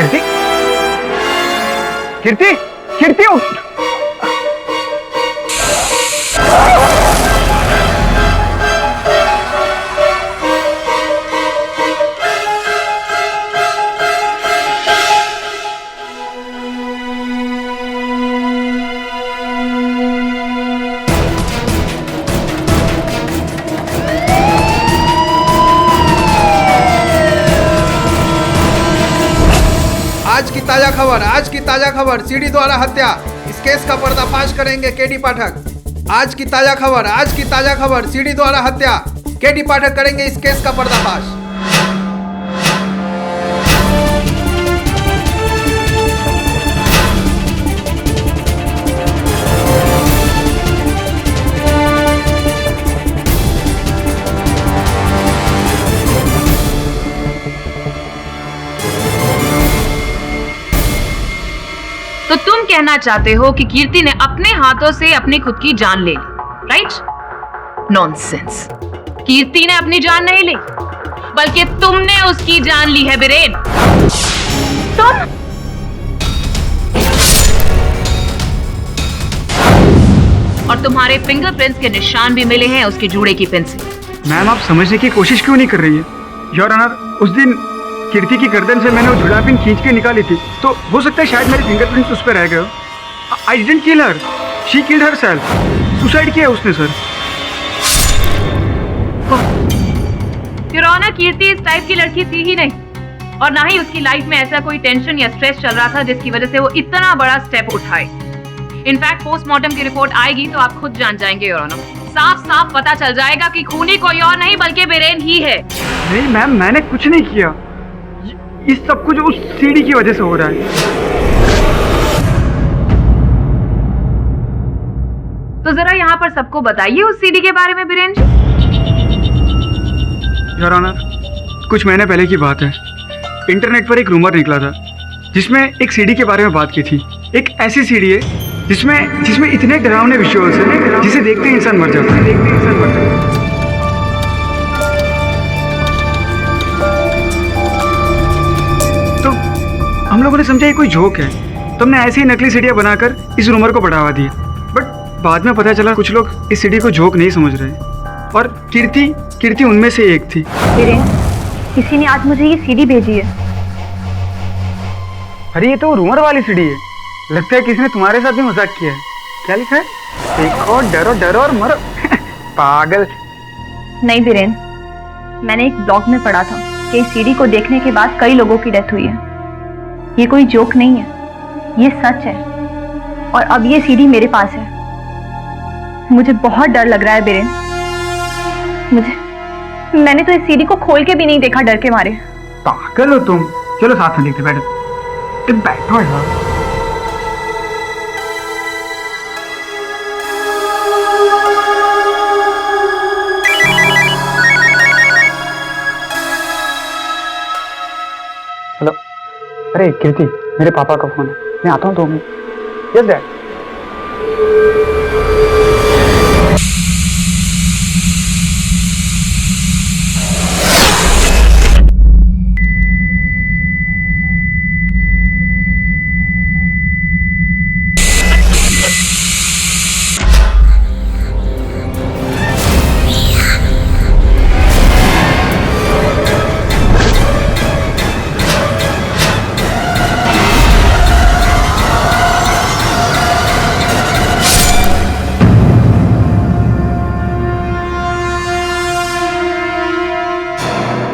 कीर्ति, कीर्ति, कीर्ति उठ। आज की ताजा खबर सीडी द्वारा हत्या, इस केस का पर्दाफाश करेंगे केडी पाठक। आज की ताजा खबर सीडी द्वारा हत्या, केडी पाठक करेंगे इस केस का पर्दाफाश। तो तुम कहना चाहते हो कि कीर्ति ने अपने हाथों से अपनी खुद की जान ले ली, राइट? नॉनसेंस। कीर्ति ने अपनी जान नहीं ली, बल्कि तुमने उसकी जान ली है बीरेन। तुम और तुम्हारे फिंगरप्रिंट्स के निशान भी मिले हैं उसके जूड़े की पिन से। मैम, आप समझने की कोशिश क्यों नहीं कर रही है? योर ऑनर, उस दिन कीर्ति की गर्दन से मैंने वो जुड़ा पिन खींच के निकाली थी, तो हो सकता है शायद मेरे फिंगरप्रिंट्स उस पर रह गए। I didn't kill her, she killed herself. Suicide किया उसने सर। योर ऑनर, कीर्ति इस टाइप की लड़की थी ही नहीं, और ना ही उसकी लाइफ में ऐसा कोई टेंशन या स्ट्रेस चल रहा था जिसकी वजह से वो इतना बड़ा स्टेप उठाए। इनफैक्ट पोस्टमार्टम की रिपोर्ट आएगी तो आप खुद जान जाएंगे योर ऑनर। साफ साफ पता चल जाएगा कि खूनी कोई और नहीं बल्कि बीरेन ही है। नहीं मैम, मैंने कुछ नहीं किया। इस सब कुछ उस सीडी की वजह से हो रहा है। तो जरा यहाँ पर सबको बताइए उस सीडी के बारे में बीरेन जी। योर ऑनर, कुछ महीने पहले की बात है। इंटरनेट पर एक रूमर निकला था जिसमें एक सीडी के बारे में बात की थी। एक ऐसी सीडी है जिसमें इतने डरावने विजुअल्स हैं जिसे देखते ही इंसान मर जाता है। तो हम लोगों ने समझा ये कोई जोक है, तो हमने ऐसी ही नकली सीडियाँ बनाकर इस रूमर को बढ़ावा दिया। बट बाद में पता चला कुछ लोग इस सीडी को जोक नहीं समझ रहे, और कीर्ति उनमें से एक थी। बीरेन, किसी ने आज मुझे ये सीडी भेजी है। अरे ये तो रूमर वाली सीडी है। लगता है किसी ने तुम्हारे साथ भी मजाक किया है। क्या लिखा है? देखो, डरो और मरो। पागल। नहीं बीरेन, मैंने एक ब्लॉग में पढ़ा था कि इस सीडी को देखने के बाद कई लोगों की डेथ हुई है। ये कोई जोक नहीं है, ये सच है। और अब ये सीडी मेरे पास है। मुझे बहुत डर लग रहा है बीरेन। मैंने तो इस सीडी को खोल के भी नहीं देखा डर के मारे। पागल हो तुम। चलो साथ में देखते, बैठो यार। हेलो, अरे कीर्ति, मेरे पापा का फोन है, मैं आता हूँ 2 मिनट। Yes dad.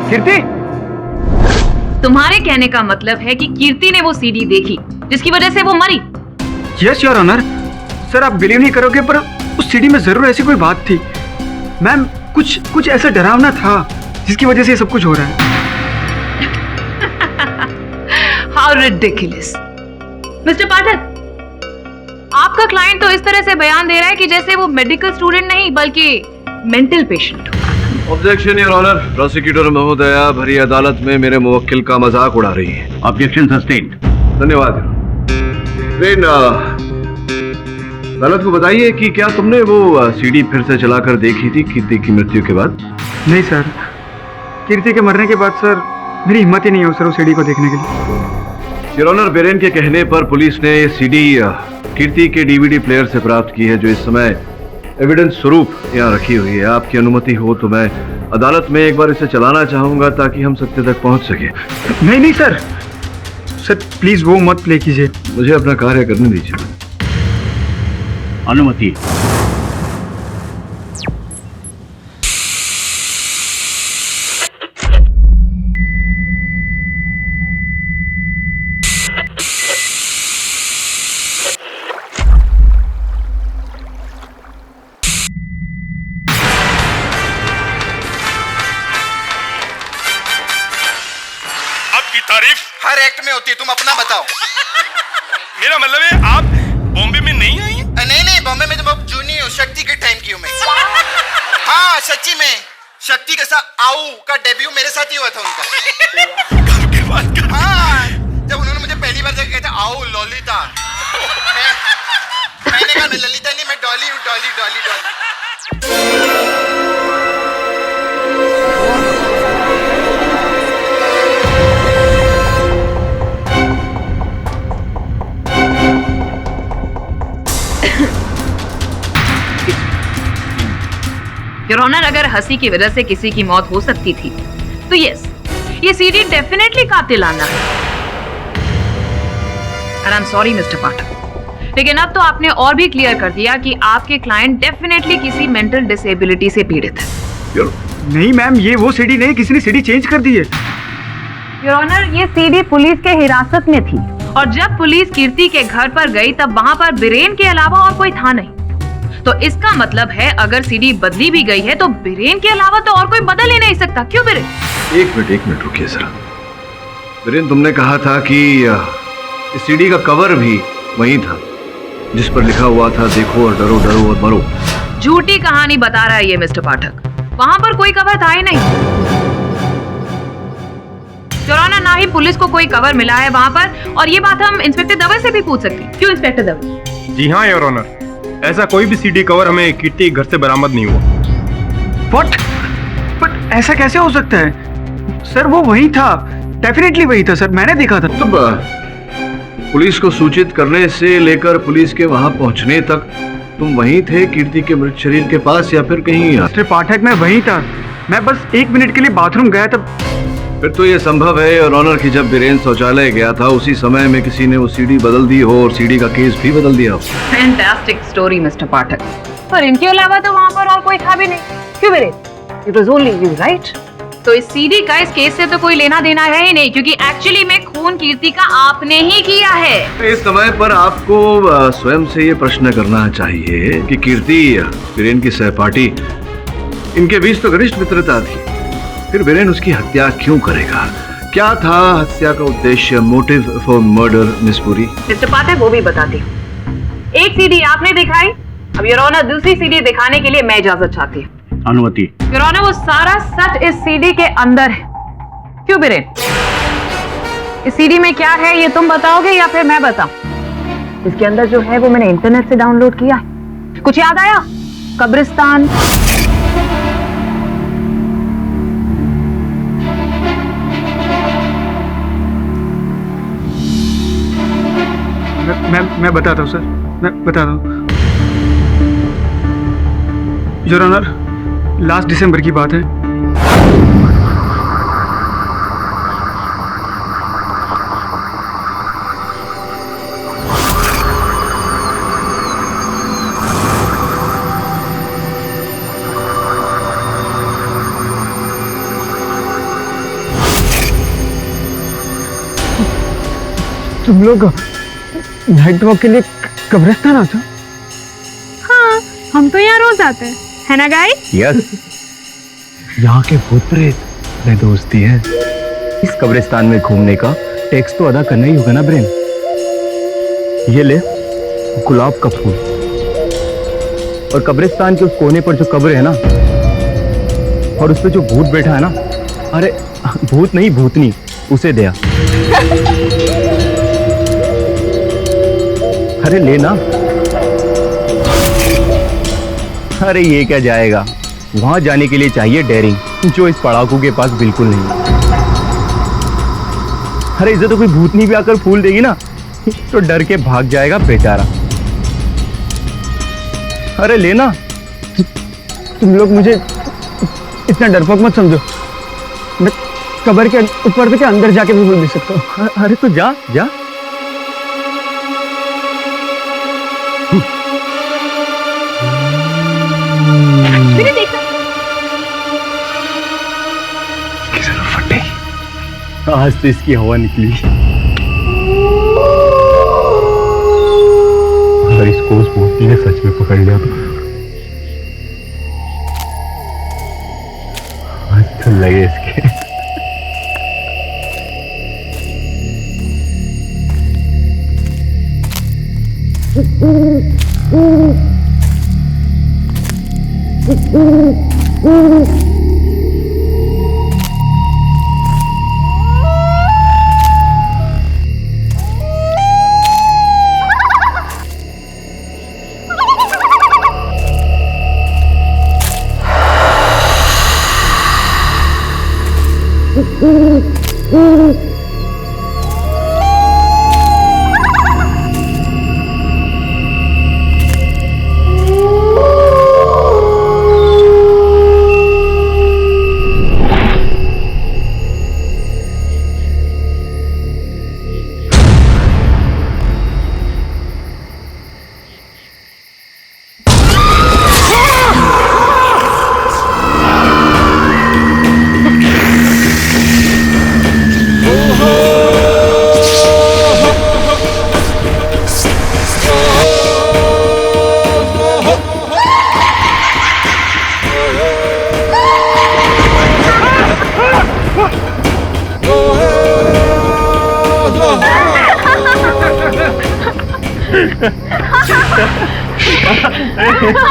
कीर्ति, तुम्हारे कहने का मतलब है कि कीर्ति ने वो सीडी देखी जिसकी वजह से वो मरी? Yes your honour. सर, आप बिलीव नहीं करोगे पर उस सीडी में जरूर ऐसी कोई बात थी। मैम, कुछ ऐसा डरावना था जिसकी वजह से ये सब कुछ हो रहा है। How ridiculous! मिस्टर पाठक, आपका क्लाइंट तो इस तरह से बयान दे रहा है कि जैसे वो मेडिकल स्टूडेंट नहीं बल्कि mental patient. Objection your honour. Prosecutor महोदया भरी अदालत में मेरे मुवक्किल का मजाक उड़ा रही है। Objection sustained. धन्यवाद। अदालत को बताइए कि क्या तुमने वो सीडी फिर से चलाकर देखी थी कीर्ति की मृत्यु के बाद? नहीं सर, कीर्ति के मरने के बाद सर मेरी हिम्मत ही नहीं है सर उस सीडी को देखने के लिए। योर ऑनर, बिरेन के कहने पर पुलिस ने सीडी कीर्ति के डीवीडी प्लेयर से प्राप्त की है, जो इस समय एविडेंस स्वरूप यहाँ रखी हुई है। आपकी अनुमति हो तो मैं अदालत में एक बार इसे चलाना चाहूंगा ताकि हम सत्य तक पहुंच सके। नहीं नहीं सर, सर प्लीज वो मत प्ले कीजिए। मुझे अपना कार्य करने दीजिए। अनुमति। आपकी तारीफ हर एक्ट में होती है, तुम अपना बताओ। मेरा मतलब है आप बॉम्बे में नहीं आई? नहीं, बॉम्बे में तो मैं जूनी हूँ, शक्ति के टाइम की हूँ मैं। हाँ सच्ची में, शक्ति के साथ आऊ का डेब्यू मेरे साथ ही हुआ था उनका। कब के बात कर? हाँ, जब उन्होंने मुझे पहली बार देखा कहते आओ ललिता, मैंने कहा ललिता नहीं, मैं डॉली हूँ, डॉली डॉली डॉली। योर ऑनर, अगर हंसी की वजह से किसी की मौत हो सकती थी तो यस, ये सीडी डेफिनेटली कातिलाना है। And I am sorry mister Pathak, लेकिन अब तो आपने और भी क्लियर कर दिया कि आपके क्लाइंट डेफिनेटली किसी मेंटल डिसेबिलिटी से पीड़ित है। नहीं मैम, ये वो सीडी नहीं, किसी ने सीडी चेंज कर दी है। योर ऑनर, ये सीडी पुलिस के हिरासत में थी। और जब पुलिस कीर्ति के घर पर गई तब वहां पर बिरेन के अलावा और कोई था नहीं। तो इसका मतलब है अगर सीडी बदली भी गई है तो बिरेन के अलावा तो और कोई बदल ही नहीं सकता। क्यों बिरेन? एक मिनट रुकिए जरा। बिरेन, तुमने कहा था कि इस सीडी का कवर भी वही था जिस पर लिखा हुआ था देखो और डरो, डरो और मरो। झूठी कहानी बता रहा है ये मिस्टर पाठक। वहां पर कोई कवर था ही नहीं। योर ऑनर, ना ही पुलिस को कोई कवर मिला है वहां पर, और ये बात हम इंस्पेक्टर दवे से भी पूछ सकते हैं। क्यों इंस्पेक्टर दवे? जी हाँ योर ऑनर, ऐसा कोई भी सीडी कवर हमें कीर्ति के घर से बरामद नहीं हुआ। व्हाट? बट ऐसा कैसे हो सकता है सर? वो वही था, डेफिनेटली वही था सर, मैंने देखा था। तब पुलिस को सूचित करने से लेकर पुलिस के वहां पहुंचने तक तुम वहीं थे कीर्ति के मृत शरीर के पास, या फिर कहीं? मिस्टर पाठक, मैं वहीं था। मैं बस 1 मिनट के लिए बाथरूम गया था। फिर तो ये संभव है और ऑनर की जब बिरेन शौचालय गया था उसी समय में किसी ने वो सीडी बदल दी हो और सीडी का केस भी बदल दिया हो। फैंटास्टिक स्टोरी मिस्टर पाठक। पर इनके अलावा तो वहां पर और कोई था भी नहीं। क्यों villain? It was only you, right? तो इस सीडी का इस केस से तो कोई लेना देना है ही नहीं, क्योंकि एक्चुअली में खून कीर्ति का आपने ही किया है। इस समय पर आपको स्वयं से ये प्रश्न करना चाहिए कि कीर्ति बिरेन की सहपाठी, इनके बीच तो घनिष्ठ मित्रता थी, फिर बिरेन उसकी हत्या क्यों करेगा? क्या था हत्या का उद्देश्य, motive for murder, miss Puri? Mister Pathak, वो भी बताती हूँ। एक सीडी आपने दिखाई, अब योर ऑनर दूसरी सीडी दिखाने के लिए मैं इजाजत चाहती हूँ। अनुमति। योर ऑनर, वो सारा सच इस सीडी के अंदर है। क्यों बिरेन? इस सीडी में क्या है ये तुम बताओगे या फिर मैं बताऊं? इसके अंदर जो है वो मैंने इंटरनेट से डाउनलोड किया है। कुछ याद आया? कब्रिस्तान, मैं बताता हूँ सर, मैं बताता हूँ। योर ऑनर, लास्ट दिसंबर की बात है। तुम लोग नाइट वॉक के लिए कब्रिस्तान आते हो? हाँ, हम तो यहाँ रोज आते हैं, है ना गाइस? यस, यहाँ के भूत प्रेत में दोस्ती है। इस कब्रिस्तान में घूमने का टैक्स तो अदा करना ही होगा ना ब्रेन। ये ले गुलाब का फूल, और कब्रिस्तान के उस कोने पर जो कब्र है ना, और उस पे जो भूत बैठा है ना, अरे भूत नहीं भूतनी, उसे दिया। अरे लेना। अरे ये क्या जाएगा, वहां जाने के लिए चाहिए डेयरिंग, जो इस पड़ाकू के पास बिल्कुल नहीं। अरे इसे तो कोई भूतनी भी आकर फूल देगी ना तो डर के भाग जाएगा बेचारा। अरे लेना, तुम लोग मुझे इतना डरपोक मत समझो। मैं कब्र के ऊपर के अंदर जाके भी फूल दे सकता हूँ। अरे तो जा जा। मैंने देखा आज तो इसकी हवा निकली। अगर इसको उस भूतनी ने सच में पकड़ लिया तो आज तो लगे इसके।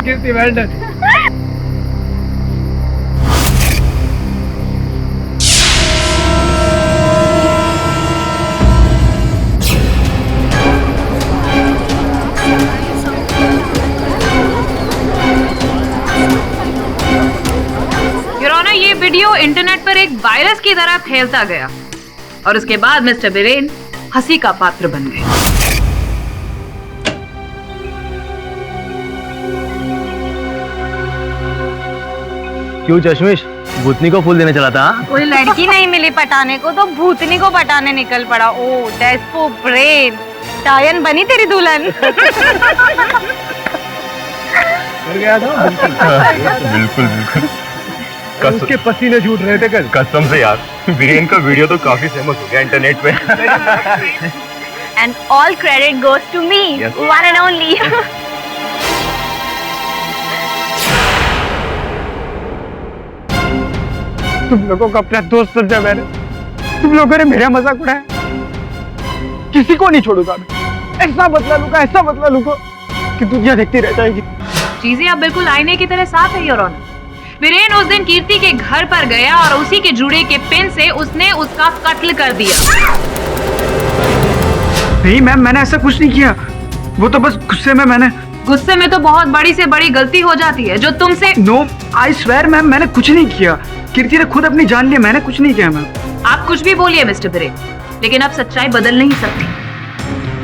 कीर्ति, well done. योर ऑनर, ये वीडियो इंटरनेट पर एक वायरस की तरह फैलता गया और उसके बाद मिस्टर बिरेन हंसी का पात्र बन गए। क्यों चश्मिश, भूतनी को फूल देने चला था? कोई लड़की नहीं मिली पटाने को तो भूतनी को पटाने निकल पड़ा। ओ डेस्पो ब्रेन, टायन बनी तेरी दुल्हन। कर गया था। बिल्कुल बिल्कुल। उसके पसीने छूट रहे थे कल। कसम से यार, वीरेन का वीडियो तो काफी फेमस हो गया इंटरनेट पे। And all credit goes to me, Yes. one and only. तुम लोगों को अपना दोस्त समझा मैंने। तुम लोगों ने मेरा मजाक उड़ाया। किसी को नहीं छोड़ूंगा मैं। ऐसा बदला लूंगा कि दुनिया देखती रह जाएगी। चीजें अब बिल्कुल आईने की तरह साफ है योर ऑनर। वीरेन उस दिन कीर्ति के घर पर गया और उसी के जुड़े के पिन से उसने उसका कत्ल कर दिया। नहीं मैम, मैंने ऐसा कुछ नहीं किया। वो तो बस गुस्से में तो बहुत बड़ी से बड़ी गलती हो जाती है जो तुमसे। नो, आई स्वेयर मैम, मैंने कुछ नहीं किया। कीर्ति ने खुद अपनी जान ली, मैंने कुछ नहीं किया मैम। आप कुछ भी बोलिए मिस्टर बिरेन, लेकिन अब सच्चाई बदल नहीं सकती।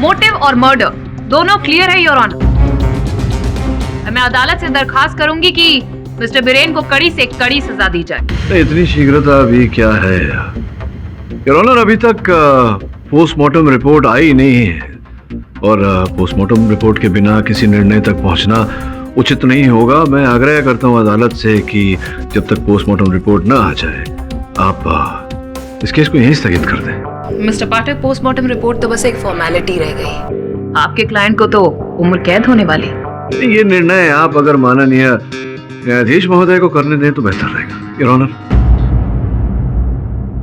मोटिव और मर्डर दोनों क्लियर है योर ऑनर। मैं अदालत से दरखास्त करूंगी कि मिस्टर बिरेन को कड़ी से कड़ी सजा दी जाए। इतनी शीघ्रता अभी क्या है योर ऑनर? अभी तक पोस्टमार्टम रिपोर्ट आई नहीं है और पोस्टमार्टम रिपोर्ट के बिना किसी निर्णय तक पहुंचना उचित नहीं होगा। मैं आग्रह करता हूं अदालत से कि जब तक पोस्टमार्टम रिपोर्ट ना आ जाए आप इस केस को यहीं स्थगित कर दें। मिस्टर पाठक, पोस्टमार्टम रिपोर्ट तो बस एक फॉर्मेलिटी रह गई। आपके क्लाइंट को तो उम्र कैद होने वाली। ये निर्णय आप अगर माननीय न्यायाधीश महोदय को करने दें तो बेहतर रहेगा योर ऑनर।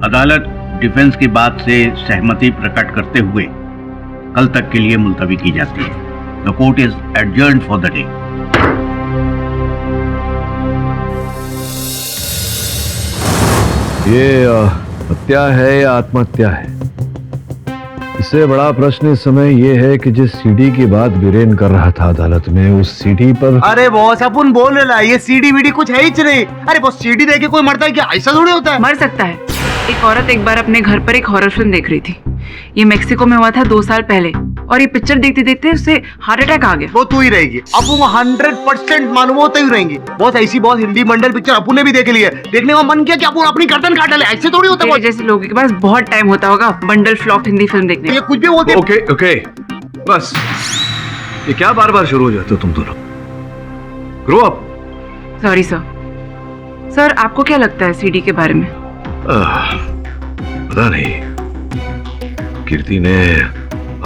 अदालत डिफेंस की बात से सहमति प्रकट करते हुए कल तक के लिए मुलतवी की जाती है। The court is adjourned for the day. ये हत्या है या आत्महत्या है, इससे बड़ा प्रश्न इस समय ये है कि जिस सीडी की बात बीरेन कर रहा था अदालत में, उस सीडी पर। अरे बॉस, अपन बोल रहे ये सीडी वीडी कुछ है ही नहीं। अरे बॉस, सीडी देके कोई मरता है क्या? ऐसा थोड़ी होता है। मर सकता है एक औरत एक बार अपने घर पर एक हॉरर फिल्म देख रही थी। ये मेक्सिको में हुआ था 2 साल पहले, और ये पिक्चर देखते देखते उसे हार्ट अटैक आ गया। वो तू ही रहेगी अब, वो 100% मालूम होता ही रहेंगी। बहुत ऐसी बहुत हिंदी मंडल पिक्चर अपू ने भी देख ली है, देखने का मन किया कि अपू अपनी गर्दन काट ले। ऐसे थोड़ी होता है, जैसे लोगों के पास बहुत टाइम होता होगा बंडल फ्लॉप हिंदी फिल्म देखने। ये कुछ भी बोलते। ओके ओके बस, ये क्या बार बार शुरू हो जाते हो तुम दोनों? Grow up. सॉरी सर, आपको क्या लगता है सीडी के बारे में? पता नहीं, कीर्ति ने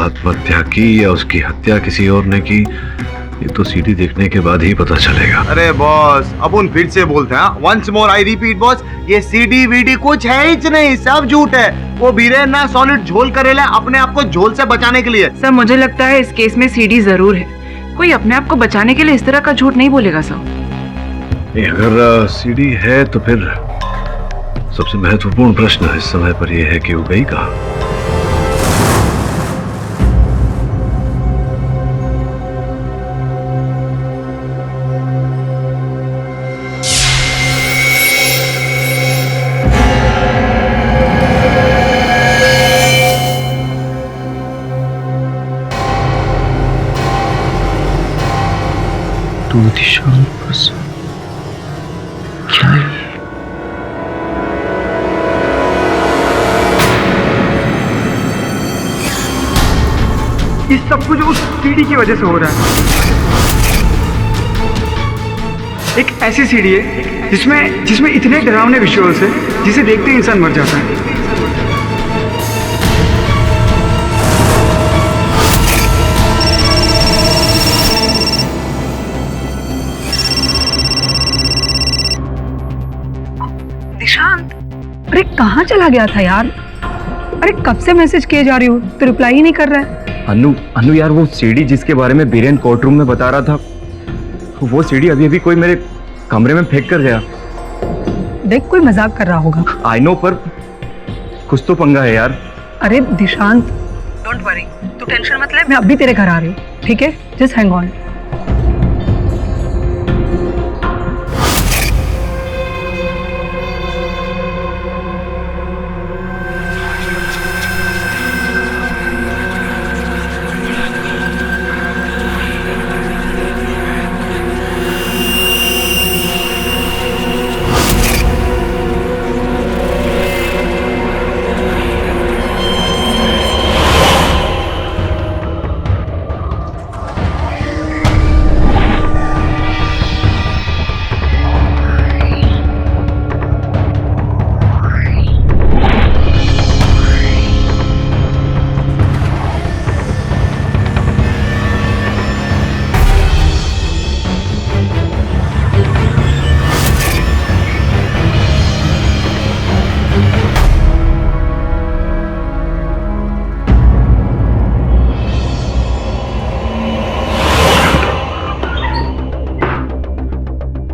आत्महत्या की या उसकी हत्या किसी और ने की, ये तो सीडी देखने के बाद ही पता चलेगा। अरे बॉस, अपन फिर से बोलते हैं, once more I repeat boss, ये सीडी वीडी कुछ है ही नहीं, सब झूठ है। वो बीरेन ना सॉलिड झोल करेला अपने आप को झोल से बचाने के लिए। सर मुझे लगता है इस केस में सीडी जरूर है। कोई अपने आप को बचाने के लिए इस तरह का झूठ नहीं बोलेगा सर। नहीं, अगर सीडी है तो फिर सबसे महत्वपूर्ण प्रश्न इस समय पर यह है कि वो गई कहाँ? तू दिशांत बस क्या है? ये सब कुछ उस सीडी की वजह से हो रहा है। एक ऐसी सीडी है जिसमें इतने डरावने विजुअल्स है जिसे देखते ही इंसान मर जाता है। निशांत, अरे कहाँ चला गया था यार? अरे कब से मैसेज किए जा रही हूँ तो रिप्लाई ही नहीं कर रहा है। अनु यार, वो सीडी जिसके बारे में बीरेन कोर्ट रूम में बता रहा था, वो सीडी अभी कोई मेरे कमरे में फेंक कर गया। देख, कोई मजाक कर रहा होगा। आई नो, पर कुछ तो पंगा है यार। अरे दिशांत, डोंट वरी, तू टेंशन मत ले, मैं अभी तेरे घर आ रही हूँ, ठीक है? Just hang on.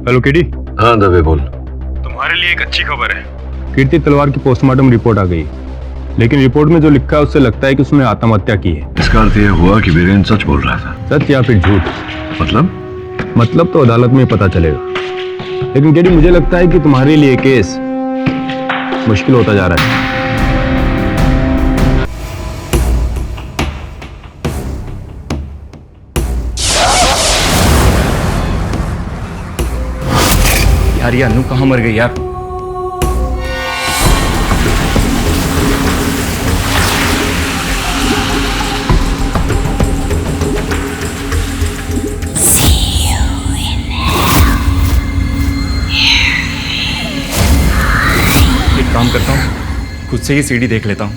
Hello KD. हाँ दबे बोल। तुम्हारे लिए एक अच्छी खबर है। कीर्ति तलवार की पोस्टमार्टम रिपोर्ट आ गई, लेकिन रिपोर्ट में जो लिखा है उससे लगता है कि उसने आत्महत्या की है। इसका अर्थ यह हुआ कि बीरेन सच बोल रहा था। सच या फिर झूठ? मतलब तो अदालत में पता चलेगा, लेकिन केडी मुझे लगता है कि तुम्हारे लिए केस मुश्किल होता जा रहा है। यार ये अनु कहाँ मर गई यार? एक काम करता हूँ, खुद से ही सीडी देख लेता हूँ।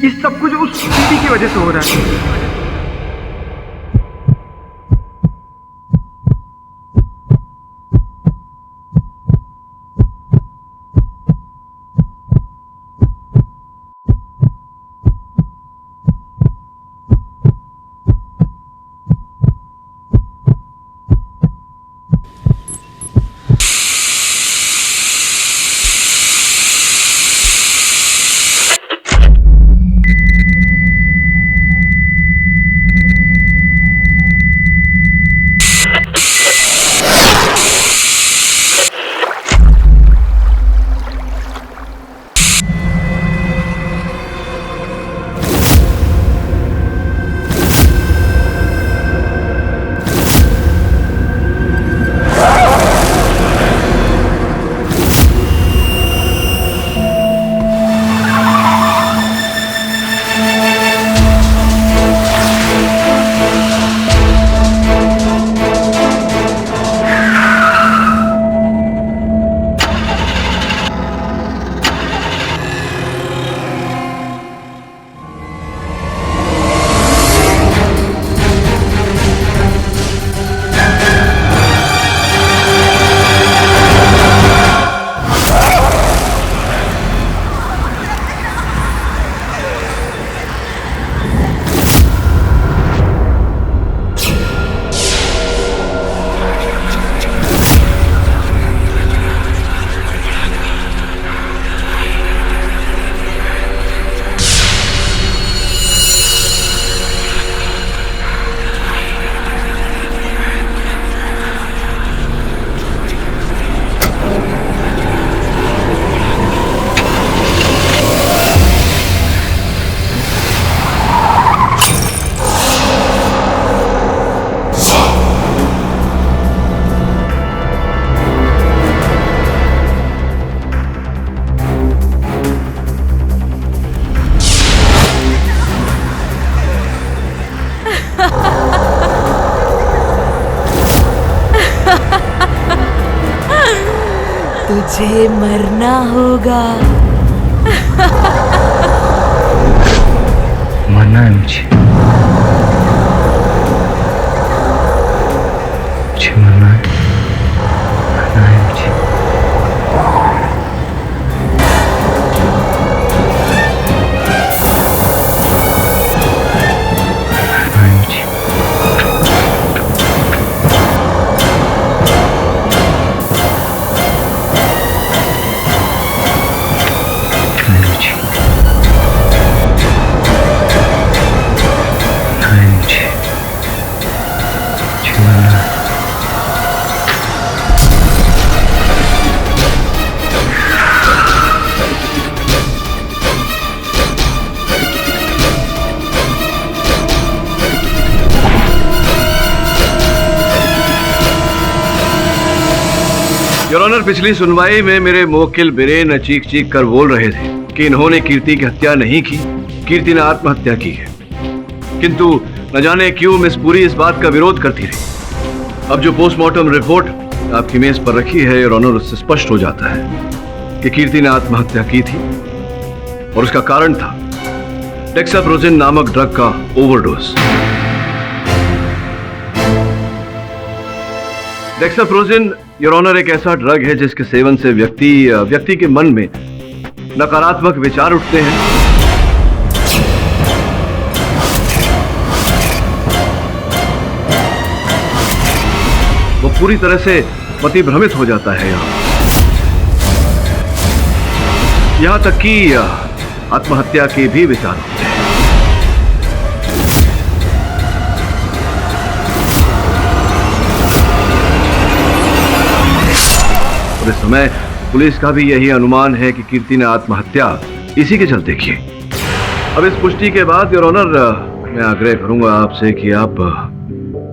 ये सब कुछ उस सीडी की वजह से हो रहा है। तुझे मरना होगा। मरना है मुझे मरना है मुझे। योर ऑनर, पिछली सुनवाई में मेरे मुवक्किल बिरेन चीख चीख कर बोल रहे थे कि इन्होंने कीर्ति की हत्या नहीं की, कीर्ति ने आत्महत्या की है। किंतु न जाने क्यों मिस पुरी इस बात का विरोध करती रही। अब जो पोस्टमार्टम रिपोर्ट आपकी मेज पर रखी है योर ऑनर, उससे स्पष्ट हो जाता है कि कीर्ति ने आत्महत्या की थी और उसका कारण था डेक्साप्रोजिन नामक ड्रग का ओवरडोज। डेक्साप्रोजिन योर ऑनर एक ऐसा ड्रग है जिसके सेवन से व्यक्ति के मन में नकारात्मक विचार उठते हैं, वो पूरी तरह से मतिभ्रमित हो जाता है। यहां तक कि आत्महत्या के भी विचार होते हैं। इस समय पुलिस का भी यही अनुमान है कि कीर्ति ने आत्महत्या इसी के चलते की। अब इस पुष्टि के बाद योर ऑनर, मैं आग्रह करूंगा आपसे कि आप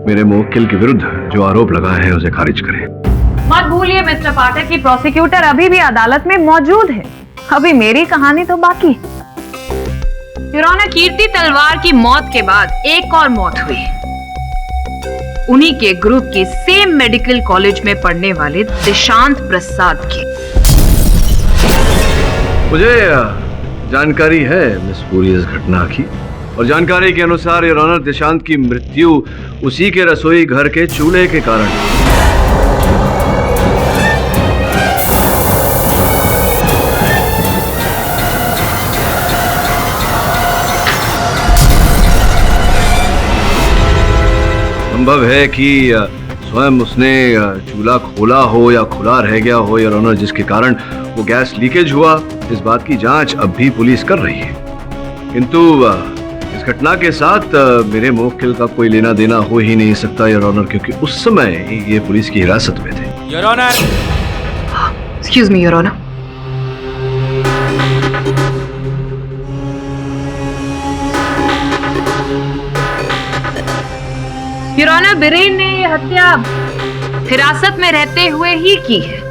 मेरे मुवक्किल के विरुद्ध जो आरोप लगाए हैं उसे खारिज करें। मत भूलिए मिस्टर पाठक की प्रोसिक्यूटर अभी भी अदालत में मौजूद है। अभी मेरी कहानी तो बाकी है। योर ऑनर, कीर्ति तलवार की मौत के बाद एक और मौत हुई, उन्हीं के ग्रुप के सेम मेडिकल कॉलेज में पढ़ने वाले दिशांत प्रसाद की। मुझे जानकारी है मिस पुरी इस घटना की, और जानकारी के अनुसार योर ऑनर दिशांत की मृत्यु उसी के रसोई घर के चूल्हे के कारण। संभव है कि स्वयं उसने चूल्हा खोला हो या खुला रह गया हो योर ऑनर, जिसके कारण वो गैस लीकेज हुआ। इस बात की जांच अब भी पुलिस कर रही है, किंतु इस घटना के साथ मेरे मुवक्किल का कोई लेना देना हो ही नहीं सकता योर ऑनर, क्योंकि उस समय ये पुलिस की हिरासत में थे। Your honour, excuse me your honour. Your honour, Biren ने ये हत्या हिरासत में रहते हुए ही की है।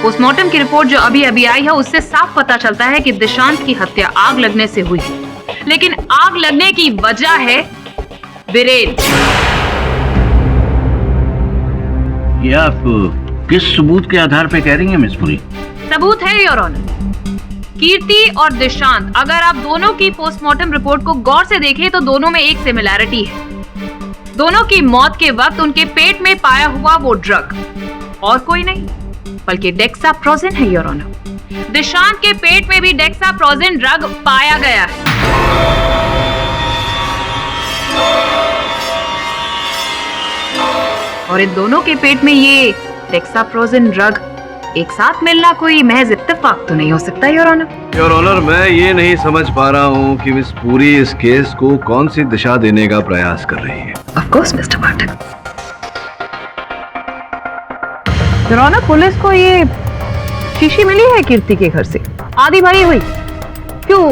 पोस्टमार्टम की रिपोर्ट जो अभी अभी आई है उससे साफ पता चलता है कि दिशांत की हत्या आग लगने से हुई, लेकिन आग लगने की वजह है बिरेन। ये आप किस सबूत के आधार पे कह रही हैं मिस पुरी? सबूत है योर ऑनर। कीर्ति और दिशांत, अगर आप दोनों की पोस्टमार्टम रिपोर्ट को गौर से देखें तो दोनों में एक सिमिलैरिटी है। दोनों की मौत के वक्त उनके पेट में पाया हुआ वो ड्रग और कोई नहीं बल्कि डेक्साप्रोजिन है योर ऑनर। दिशांत के पेट में भी डेक्साप्रोजिन ड्रग पाया गया है। और इन दोनों के पेट में ये डेक्साप्रोजिन ड्रग एक साथ मिलना कोई महज इत्तेफाक तो नहीं हो सकता योर ऑनर। योर ऑनर, मैं ये नहीं समझ पा रहा हूँ कि मिस पुरी इस केस को कौन सी दिशा देने का प्रयास कर रही है। Of course mister Pathak. Your honour, police को ये शीशी मिली है कीर्ति के घर से, आधी भरी हुई। क्यों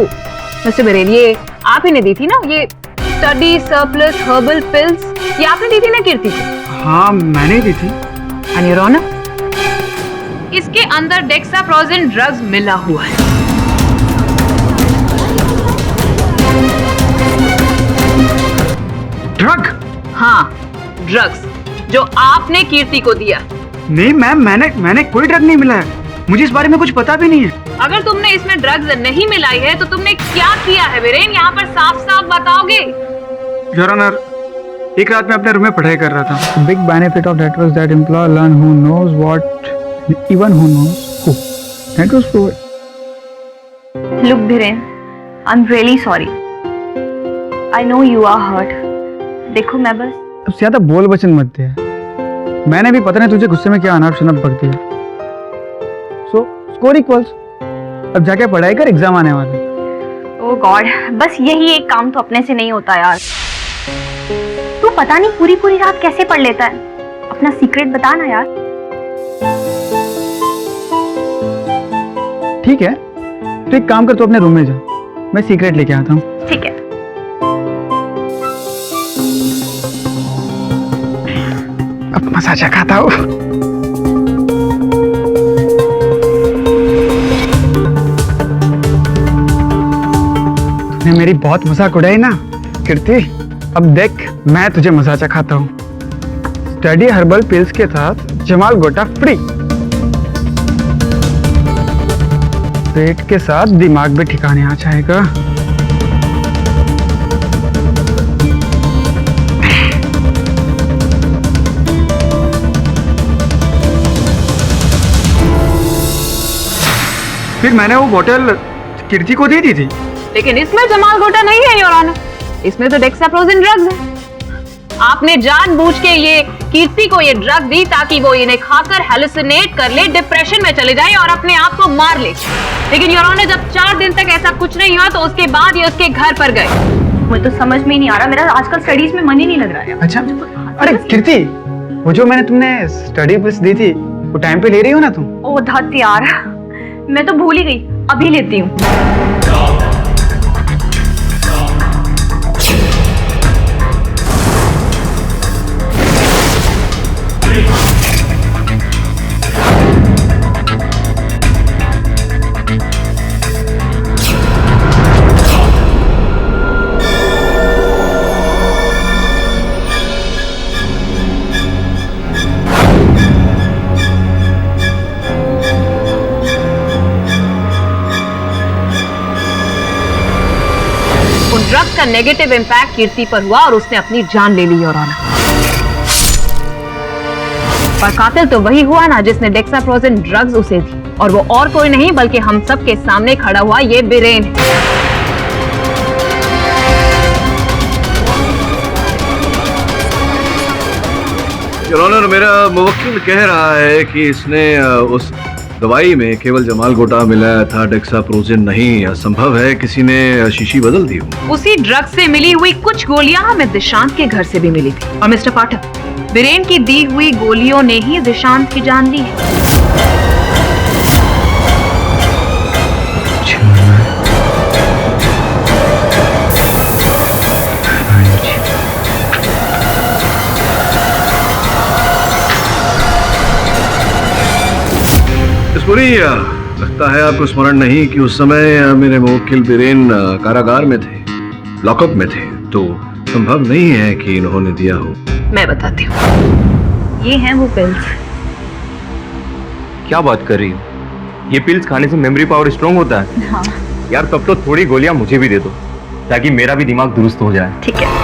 मिस्टर बिरेन, ये आप ही ने दी थी ना ये स्टडी सरप्लस हर्बल पिल्स? ये आपने दी थी ना कीर्ति को? हाँ, मैंने दी थी। एंड योर ऑनर, इसके अंदर डेक्साप्रोजिन ड्रग्स मिला हुआ है। ड्रग? हाँ, ड्रग्स। जो आपने कीर्ति को दिया। नहीं मैम, मैंने कोई ड्रग नहीं मिला है, मुझे इस बारे में कुछ पता भी नहीं है। अगर तुमने इसमें ड्रग्स नहीं मिलाई है तो तुमने क्या किया है वीरेन, यहाँ पर साफ साफ बताओगे? योर ऑनर, एक रात में अपने रूम में पढ़ाई कर रहा था। Big benefit of that was that employ learn who knows what even who knows who. That was proved. Look, Dhiren, I'm really sorry. I know you are hurt. देखो मैं बस अब ज्यादा बोल बचन मत दे, मैंने भी पता नहीं तुझे गुस्से में क्या अनाप शनाप बक दिया। सो स्कोर इक्वल्स, अब जाके पढ़ाई कर, एग्जाम आने वाले। ओह गॉड, बस यही एक काम तो अपने से नहीं होता यार। तू पता नहीं पूरी रात कैसे पढ़ लेता है, अपना सीक्रेट बता ना यार। ठीक है, तो एक काम कर, तू अपने रूम में जा, मैं सीक्रेट लेके आता हूँ। ठीक है। अब मजा चखाता हूँ। तूने मेरी बहुत मजाक उड़ाई ना कीर्ति, अब देख मैं तुझे मजा चखाता हूँ। स्टडी हर्बल पिल्स के साथ जमाल गोटा फ्री, पेट के साथ दिमाग भी ठिकाने आ जाएगा। फिर मैंने वो बोतल कीर्ति को दे दी थी। लेकिन इसमें जमाल गोटा नहीं है योर ऑनर, इसमें तो डेक्साप्रोजिन ड्रग्स है। आपने जानबूझ के ये कीर्ति को ये ड्रग दी ताकि वो इन्हें खाकर हेलुसिनेट कर ले, डिप्रेशन में चले जाए और अपने आप को मार ले। लेकिन योर ऑनर, जब 4 दिन तक ऐसा कुछ नहीं हुआ तो उसके बाद ये उसके घर पर गए। मुझे तो समझ में ही नहीं आ रहा, मेरा आजकल स्टडीज में मन ही नहीं लग रहा है। अच्छा, अरे कीर्ति, वो जो मैंने तुमने स्टडी बुक्स दी थी वो टाइम पे ले रही हो ना तुम? ओ धत यार, मैं तो भूल ही गई, अभी लेती हूँ। ड्रग्स का नेगेटिव इंपैक्ट कीर्ति पर हुआ और उसने अपनी जान ले ली योर ऑनर। पर कातिल तो वही हुआ ना जिसने डेक्साप्रोजिन ड्रग्स उसे दी, और वो और कोई नहीं बल्कि हम सब के सामने खड़ा हुआ ये बीरेन है। योर ऑनर, मेरा मुवक्किल कह रहा है कि इसने उस दवाई में केवल जमाल गोटा मिलाया था, डेक्साप्रोजिन नहीं। संभव है किसी ने शीशी बदल दी हो। उसी ड्रग से मिली हुई कुछ गोलियां हमें दिशांत के घर से भी मिली थी। और मिस्टर पाठक, बीरेन की दी हुई गोलियों ने ही दिशांत की जान दी है। पूरी लगता है आपको स्मरण नहीं कि उस समय मेरे मुवक्किल बीरेन कारागार में थे, लॉकअप में थे, तो संभव नहीं है कि इन्होंने दिया हो। मैं बताती हूँ। ये हैं वो पिल्स। क्या बात कर रही हो? ये पिल्स खाने से मेमोरी पावर स्ट्रांग होता है? हाँ। यार तब तो थोड़ी गोलियां मुझे भी दे दो ताकि मेरा भी दिमाग दुरुस्त हो जाए। ठीक है।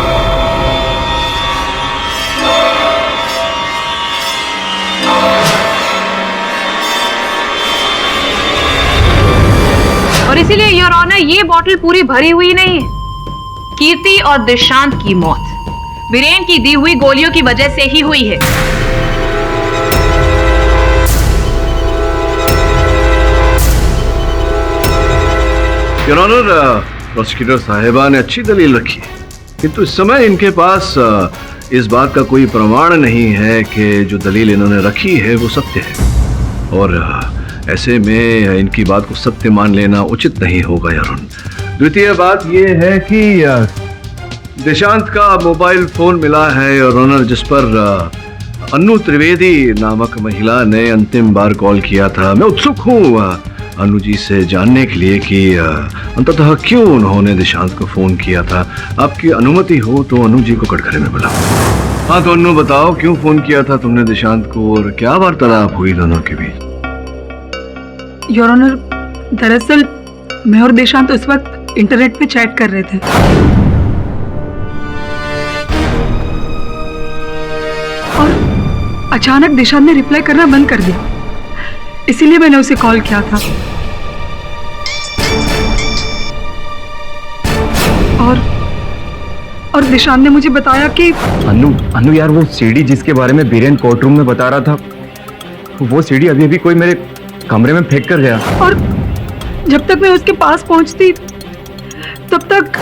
और इसीलिए योर ऑनर, ये बॉटल पूरी भरी हुई नहीं है। कीर्ति और दिशांत की मौत बीरेन की दी हुई गोलियों की वजह से ही हुई है। योर ऑनर, प्रोसिक्यूटर साहिबा ने अच्छी दलील रखी है, किंतु इस समय इनके पास इस बात का कोई प्रमाण नहीं है कि जो दलील इन्होंने रखी है वो सत्य है, और ऐसे में इनकी बात को सत्य मान लेना उचित नहीं होगा यार। द्वितीय बात यह है कि दिशांत का मोबाइल फोन मिला है और ऑनर, जिस पर अनु त्रिवेदी नामक महिला ने अंतिम बार कॉल किया था। मैं उत्सुक हूँ अनु जी से जानने के लिए कि अंततः क्यों उन्होंने दिशांत को फोन किया था। आपकी अनुमति हो तो अनु जी को कटघरे में बुलाओ। हाँ तो अन्नू बताओ, क्यों फोन किया था तुमने दिशांत को और क्या वार्तालाप हुई दोनों के बीच? योर ऑनर, दरअसल मैं और देशांत उस वक्त इंटरनेट पे चैट कर रहे थे। और अचानक देशांत ने रिप्लाई करना बंद कर दिया, इसीलिए मैंने उसे कॉल किया था। और दिशांत ने मुझे बताया कि अनु यार, वो सीडी जिसके बारे में बीरेन कोर्ट रूम में बता रहा था, वो सीडी अभी अभी कोई मेरे कमरे में फेंक कर गया। और जब तक मैं उसके पास पहुंचती तब तक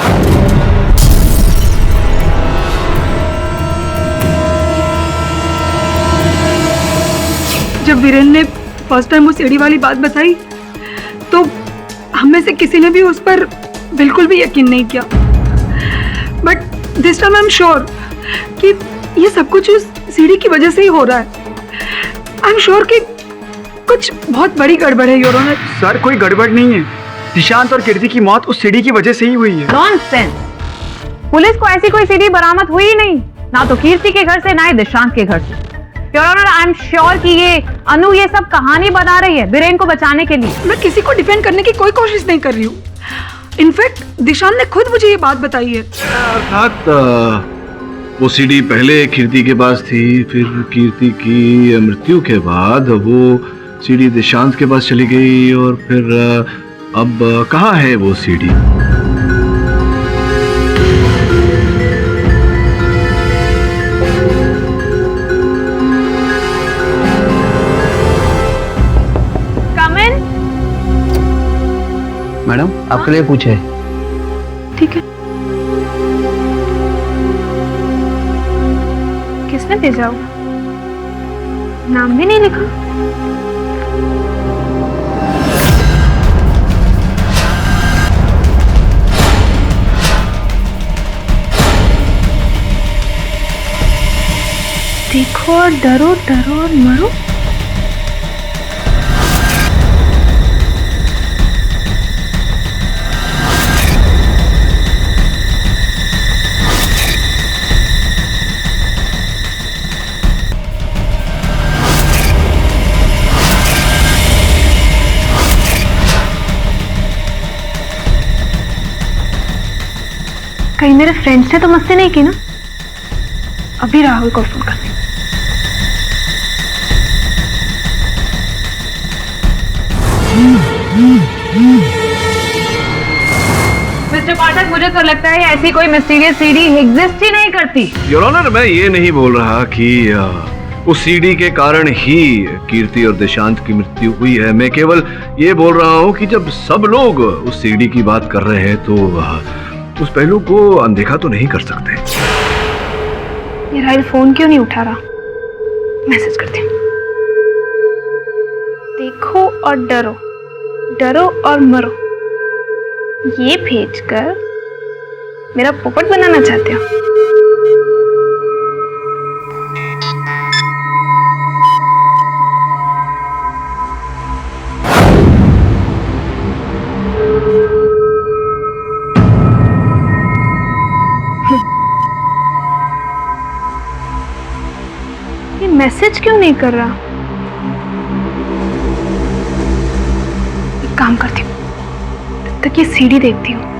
जब वीरेन ने फर्स्ट टाइम वो सीडी वाली बात बताई तो हम में से किसी ने भी उस पर बिल्कुल भी यकीन नहीं किया। But this time I am sure कि ये सब कुछ उस सीडी की वजह से ही हो रहा है। आई एम श्योर कि कुछ बहुत बड़ी गड़बड़ है योर ऑनर। सर कोई गड़बड़ नहीं है, दिशांत और कीर्ति की मौत उस सीडी की वजह से ही हुई है। नॉनसेंस, पुलिस को ऐसी कोई सीडी बरामद हुई ही नहीं, ना तो कीर्ति के घर से ना ही दिशांत के घर से। Your honour, I am sure कि ये अनु ये सब कहानी बना रही है बीरेन को बचाने के लिए। मैं किसी को डिफेंड करने की कोई कोशिश नहीं कर रही हूँ। इनफैक्ट दिशांत ने खुद मुझे ये बात बताई है। अर्थात वो सीडी पहले कीर्ति के पास थी, फिर कीर्ति की मृत्यु के बाद वो सीडी दिशांत के पास चली गई, और फिर अब कहाँ है वो सीडी? मैडम आपके लिए पूछे। ठीक है। किसने भेजा होगा? नाम भी नहीं लिखा। देखो और डरो, डरो और मरो। कहीं मेरे फ्रेंड्स ने तो मस्ती नहीं की ना? अभी राहुल को फोन करने। मिस्टर पाठक, मुझे तो लगता है ऐसी कोई मिस्टीरियस सीडी एग्जिस्ट ही नहीं करती। योर ऑनर, मैं ये नहीं बोल रहा कि उस सीडी के कारण ही कीर्ति और दिशांत की मृत्यु हुई है। मैं केवल ये बोल रहा हूँ कि जब सब लोग उस सीडी की बात कर रहे हैं तो उस पहलू को अनदेखा तो नहीं कर सकते। ये राहुल फोन क्यों नहीं उठा रहा? मैसेज करते हैं। देखो और डरो, डरो और मरो। ये भेजकर मेरा पोपट बनाना चाहते हो? ये मैसेज क्यों नहीं कर रहा? एक काम करती हूँ, तब तक ये सीडी देखती हूँ।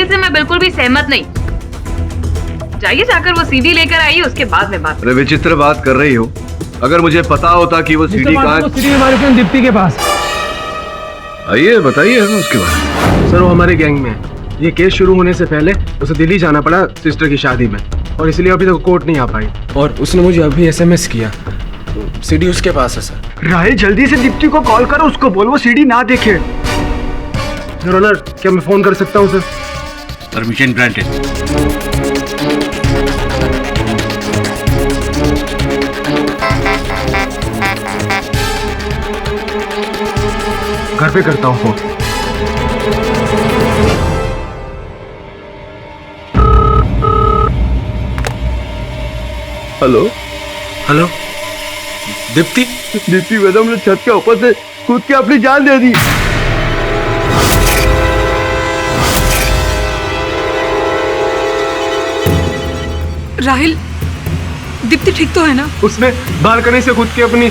वकील से मैं बिल्कुल भी सहमत नहीं। जाइए जाकर वो सीडी लेकर आइए, उसके बाद में बात। अरे विचित्र बात कर रही हो। अगर मुझे पता होता कि वो सीडी कहाँ, सीडी हमारे फ्रेंड दीप्ति के पास। आइए बताइए हमें उसके बारे में। सर वो हमारे गैंग में है। ये केस शुरू होने से पहले उसे दिल्ली जाना पड़ा सिस्टर की शादी में, और इसलिए अभी तक कोर्ट नहीं आ पाई। और उसने मुझे अभी एसएमएस किया, तो सीडी उसके पास है सर। राहिल जल्दी से दीप्ति को कॉल करो, उसको बोल वो सीडी ना देखे। योर ऑनर, क्या मैं फोन कर सकता हूँ सर? Permission granted. घर पे करता हूँ phone. Hello hello Deepti? Deepti madam ने छत के ऊपर से कूद के अपनी जान दे दी। राहिल, दीप्ति ठीक तो है ना? उसने बालकनी से कूद के अपनी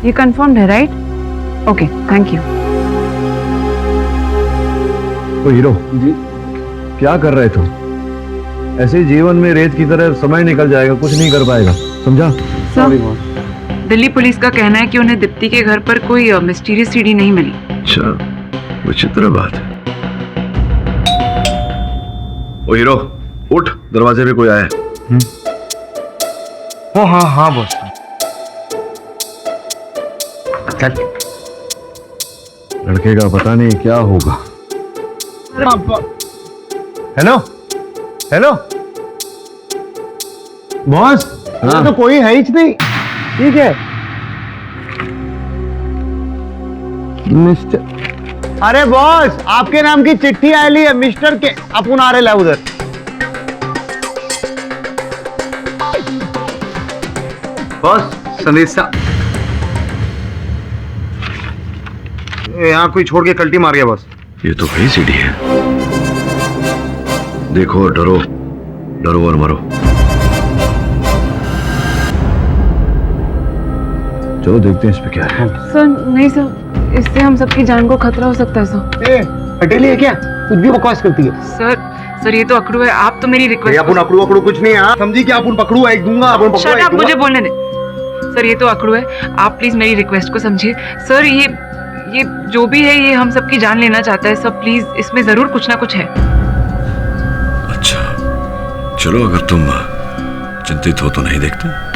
ये कंफर्म्ड है राइट? Okay, thank you. तो हीरो जी क्या कर रहे तुम? ऐसे ही जीवन में रेत की तरह समय निकल जाएगा, कुछ नहीं कर पाएगा, समझा? दिल्ली पुलिस का कहना है कि उन्हें दीप्ति के घर पर कोई मिस्टीरियस सीडी नहीं मिली। अच्छा, विचित्र बात है। ओ हीरो उठ, दरवाजे पे कोई आया है। ओ हाँ हाँ बॉस। लड़के का पता नहीं क्या होगा। हेलो हेलो बॉस, हाँ? तो कोई है ही नहीं। ठीक है मिस्टर। अरे बॉस, आपके नाम की चिट्ठी आई है मिस्टर के। अपन आ रहे उधर। बॉस संदेशा। यहाँ कोई छोड़ के कल्टी मार गया बॉस। ये तो वही सीढ़ी है। देखो, डरो डरो और मरो। चलो देखते हैं इस पे क्या है। सर नहीं सर, इससे हम सबकी जान को खतरा हो सकता है सर। पटेली है क्या? कुछ भी बकवास करती है। सर ये तो अकड़ू है, आप तो मेरी रिक्वेस्ट। अपन अकड़ू अकड़ू कुछ नहीं है, समझी क्या? अपन पकड़ू एक दूंगा, अपन पकड़ू एक दूंगा। मुझे बोलने दे सर, ये तो अकड़ू है, आप प्लीज मेरी रिक्वेस्ट को समझिए सर। ये जो भी है ये हम सबकी जान लेना चाहता है सर, प्लीज इसमें जरूर कुछ ना कुछ है। अच्छा चलो, अगर तुम चिंतित हो तो नहीं देखते।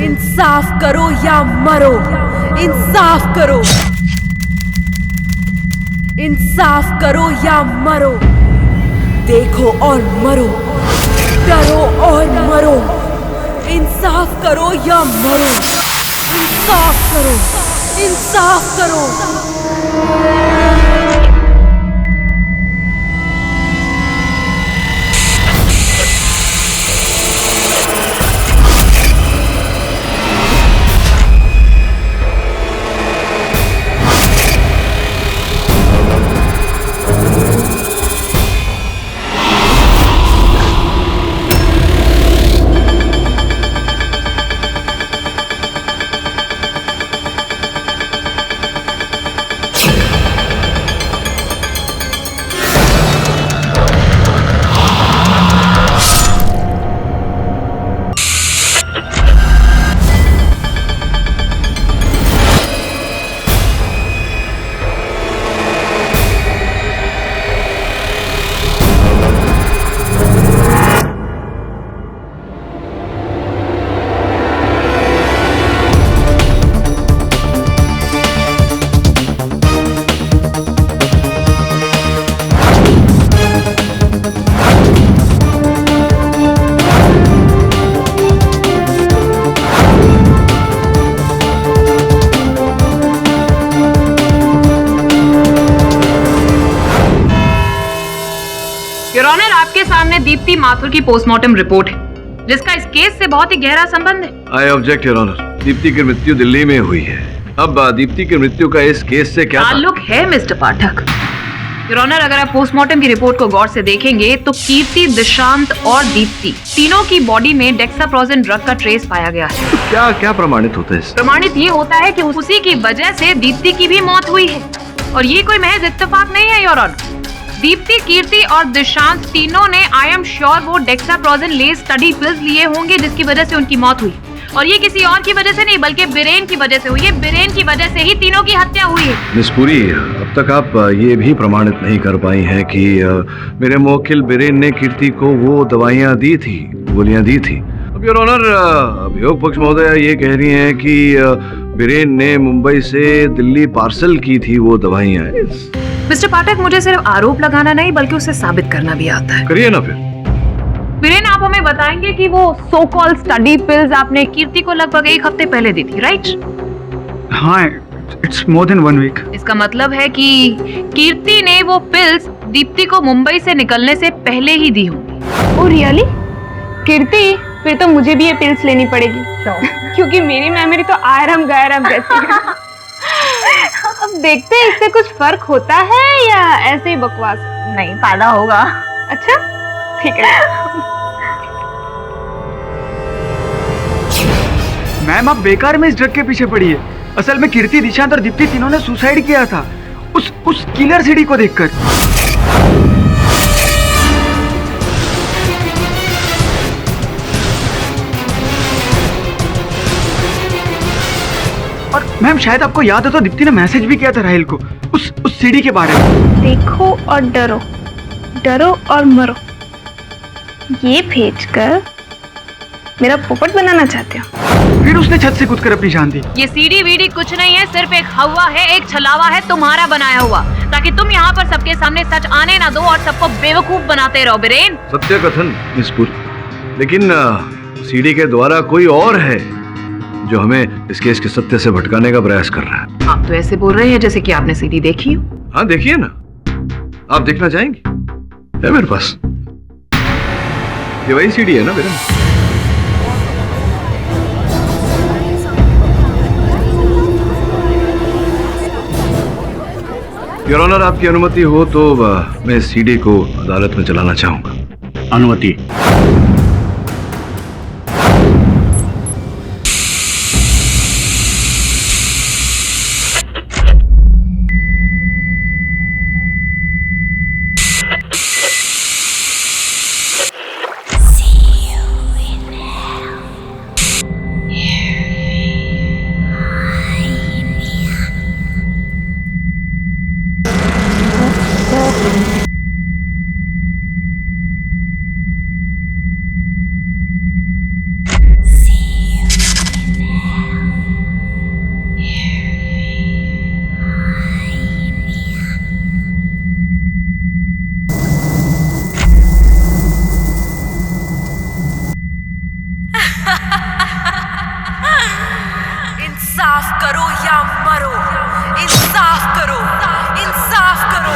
इंसाफ करो या मरो, इंसाफ करो, इंसाफ करो या मरो, देखो और मरो, डरो और मरो, इंसाफ करो या मरो, इंसाफ करो, इंसाफ करो। सामने दीप्ति माथुर की पोस्टमार्टम रिपोर्ट है, जिसका इस केस से बहुत ही गहरा संबंध है। I object your honour. Deepti की मृत्यु दिल्ली में हुई है। अब दीप्ति की मृत्यु का इस केस से क्या ताल्लुक है मिस्टर पाठक? योर ऑनर, अगर आप पोस्टमार्टम की रिपोर्ट को गौर से देखेंगे तो कीर्ति, दिशांत और दीप्ति तीनों की बॉडी में डेक्साप्रोजेन ड्रग का ट्रेस पाया गया है। तो क्या क्या प्रमाणित होता है? प्रमाणित ये होता है कि उसी की वजह से दीप्ति की भी मौत हुई है, और ये कोई महज इत्तेफाक नहीं है योर ऑनर। दीप्ति, कीर्ति और दिशांत तीनों ने आई एम श्योर वो डेक्साप्रोजेन लेस स्टडी पिल्स लिए होंगे, जिसकी वजह से उनकी मौत हुई। और ये किसी और की वजह से नहीं, बल्कि बिरेन की वजह से हुई है। बिरेन की वजह से ही तीनों की हत्या हुई है। मिस पुरी, अब तक आप ये भी प्रमाणित नहीं कर पाई हैं कि मेरे मुवक्किल बिरेन ने कीर्ति को वो दवाइयाँ दी थी, गोलियाँ दी थी। अब योर ऑनर, अभियोग पक्ष महोदया ये कह रही हैं कि बिरेन ने मुंबई से दिल्ली पार्सल की थी वो दवाइयाँ। मिस्टर पाठक, मुझे सिर्फ आरोप लगाना नहीं बल्कि उसे साबित करना भी आता है। करिए ना फिर। वीरेन, आप हमें बताएंगे कि वो सो कॉल्ड स्टडी पिल्स आपने कीर्ति को लगभग 1 हफ्ते पहले दी थी, राइट? हाँ, इट्स मोर देन 1 वीक। इसका मतलब है कि कीर्ति ने वो पिल्स दीप्ति को मुंबई से निकलने से पहले ही दी होंगी। Oh really? कीर्ति, फिर तो मुझे भी ये पिल्स लेनी पड़ेगी क्योंकि मेरी मेमोरी तो आयरम गैरम जैसी है। अब देखते हैं इससे कुछ फर्क होता है या ऐसे ही बकवास? नहीं, फायदा होगा। अच्छा, ठीक है। मैम, आप बेकार में इस ड्रग के पीछे पड़ी है। असल में कीर्ति, दिशांत और दीप्ति तीनों ने सुसाइड किया था उस किलर सीडी को देखकर। और मैम, शायद आपको याद हो तो दीप्ति ने मैसेज भी किया था राहिल को उस सीडी के बारे में। देखो और डरो, डरो और मरो, ये भेजकर मेरा पोपट बनाना चाहते हो? फिर उसने छत से कूदकर अपनी जान दी। ये सीडी वीडी कुछ नहीं है, सिर्फ एक हवा है, एक छलावा है तुम्हारा बनाया हुआ, ताकि तुम यहाँ पर सबके सामने सच आने ना दो और सबको बेवकूफ बनाते रहो। बिरेन, सत्य कथन मिस पुरी, लेकिन सीडी के द्वारा कोई और है जो हमें इस केस के सत्य से भटकाने का प्रयास कर रहा है। आप तो ऐसे बोल रहे हैं जैसे कि आपने सीडी देखी हो। हाँ, देखिए ना। आप देखना चाहेंगे? है मेरे पास। ये वही सीडी है ना बिरेन? योर ऑनर, आपकी अनुमति हो तो मैं इस सीडी को अदालत में चलाना चाहूंगा। अनुमति। इंसाफ करो या मरो, इंसाफ करो, इंसाफ करो,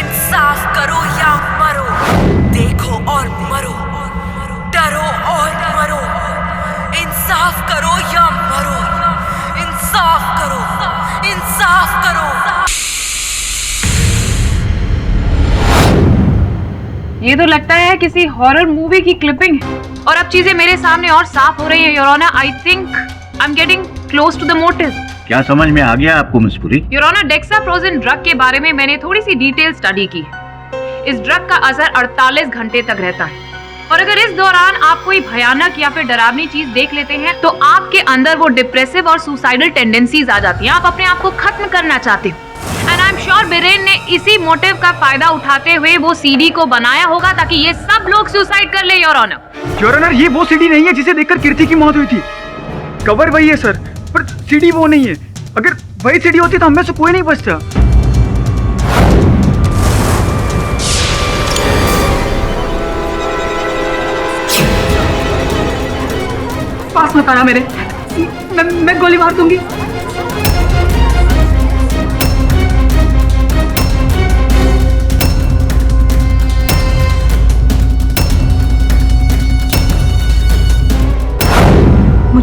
इंसाफ करो या मरो, देखो और मरो, डरो और मरो, इंसाफ करो या मरो, इंसाफ करो, इंसाफ करो। ये तो लगता है किसी हॉरर मूवी की क्लिपिंग है, और अब चीजें मेरे सामने और साफ हो रही हैं your honour. I think I am getting close to the motive. क्या समझ में आ गया आपको miss Puri? Your honour, dexaprogen drug के बारे में मैंने थोड़ी सी डिटेल स्टडी की है। इस ड्रग का असर 48 घंटे तक रहता है, और अगर इस दौरान आप कोई भयानक या फिर डरावनी चीज देख लेते हैं तो आपके अंदर वो डिप्रेसिव और सुसाइडल टेंडेंसीज आ जाती हैं। आप अपने आप को खत्म करना चाहते हो। And I am sure villain ने इसी मोटिव का फायदा उठाते हुए वो सीडी को बनाया होगा ताकि ये सब लोग सुसाइड कर ले। योर ऑनर, योर ऑनर, ये वो सीडी नहीं है जिसे देखकर कीर्ति की मौत हुई थी। कवर वही है सर, पर सीडी वो नहीं है। अगर वही सीडी होती तो हम में से कोई नहीं बचता। पास मत आना मेरे, मैं गोली मार दूंगी।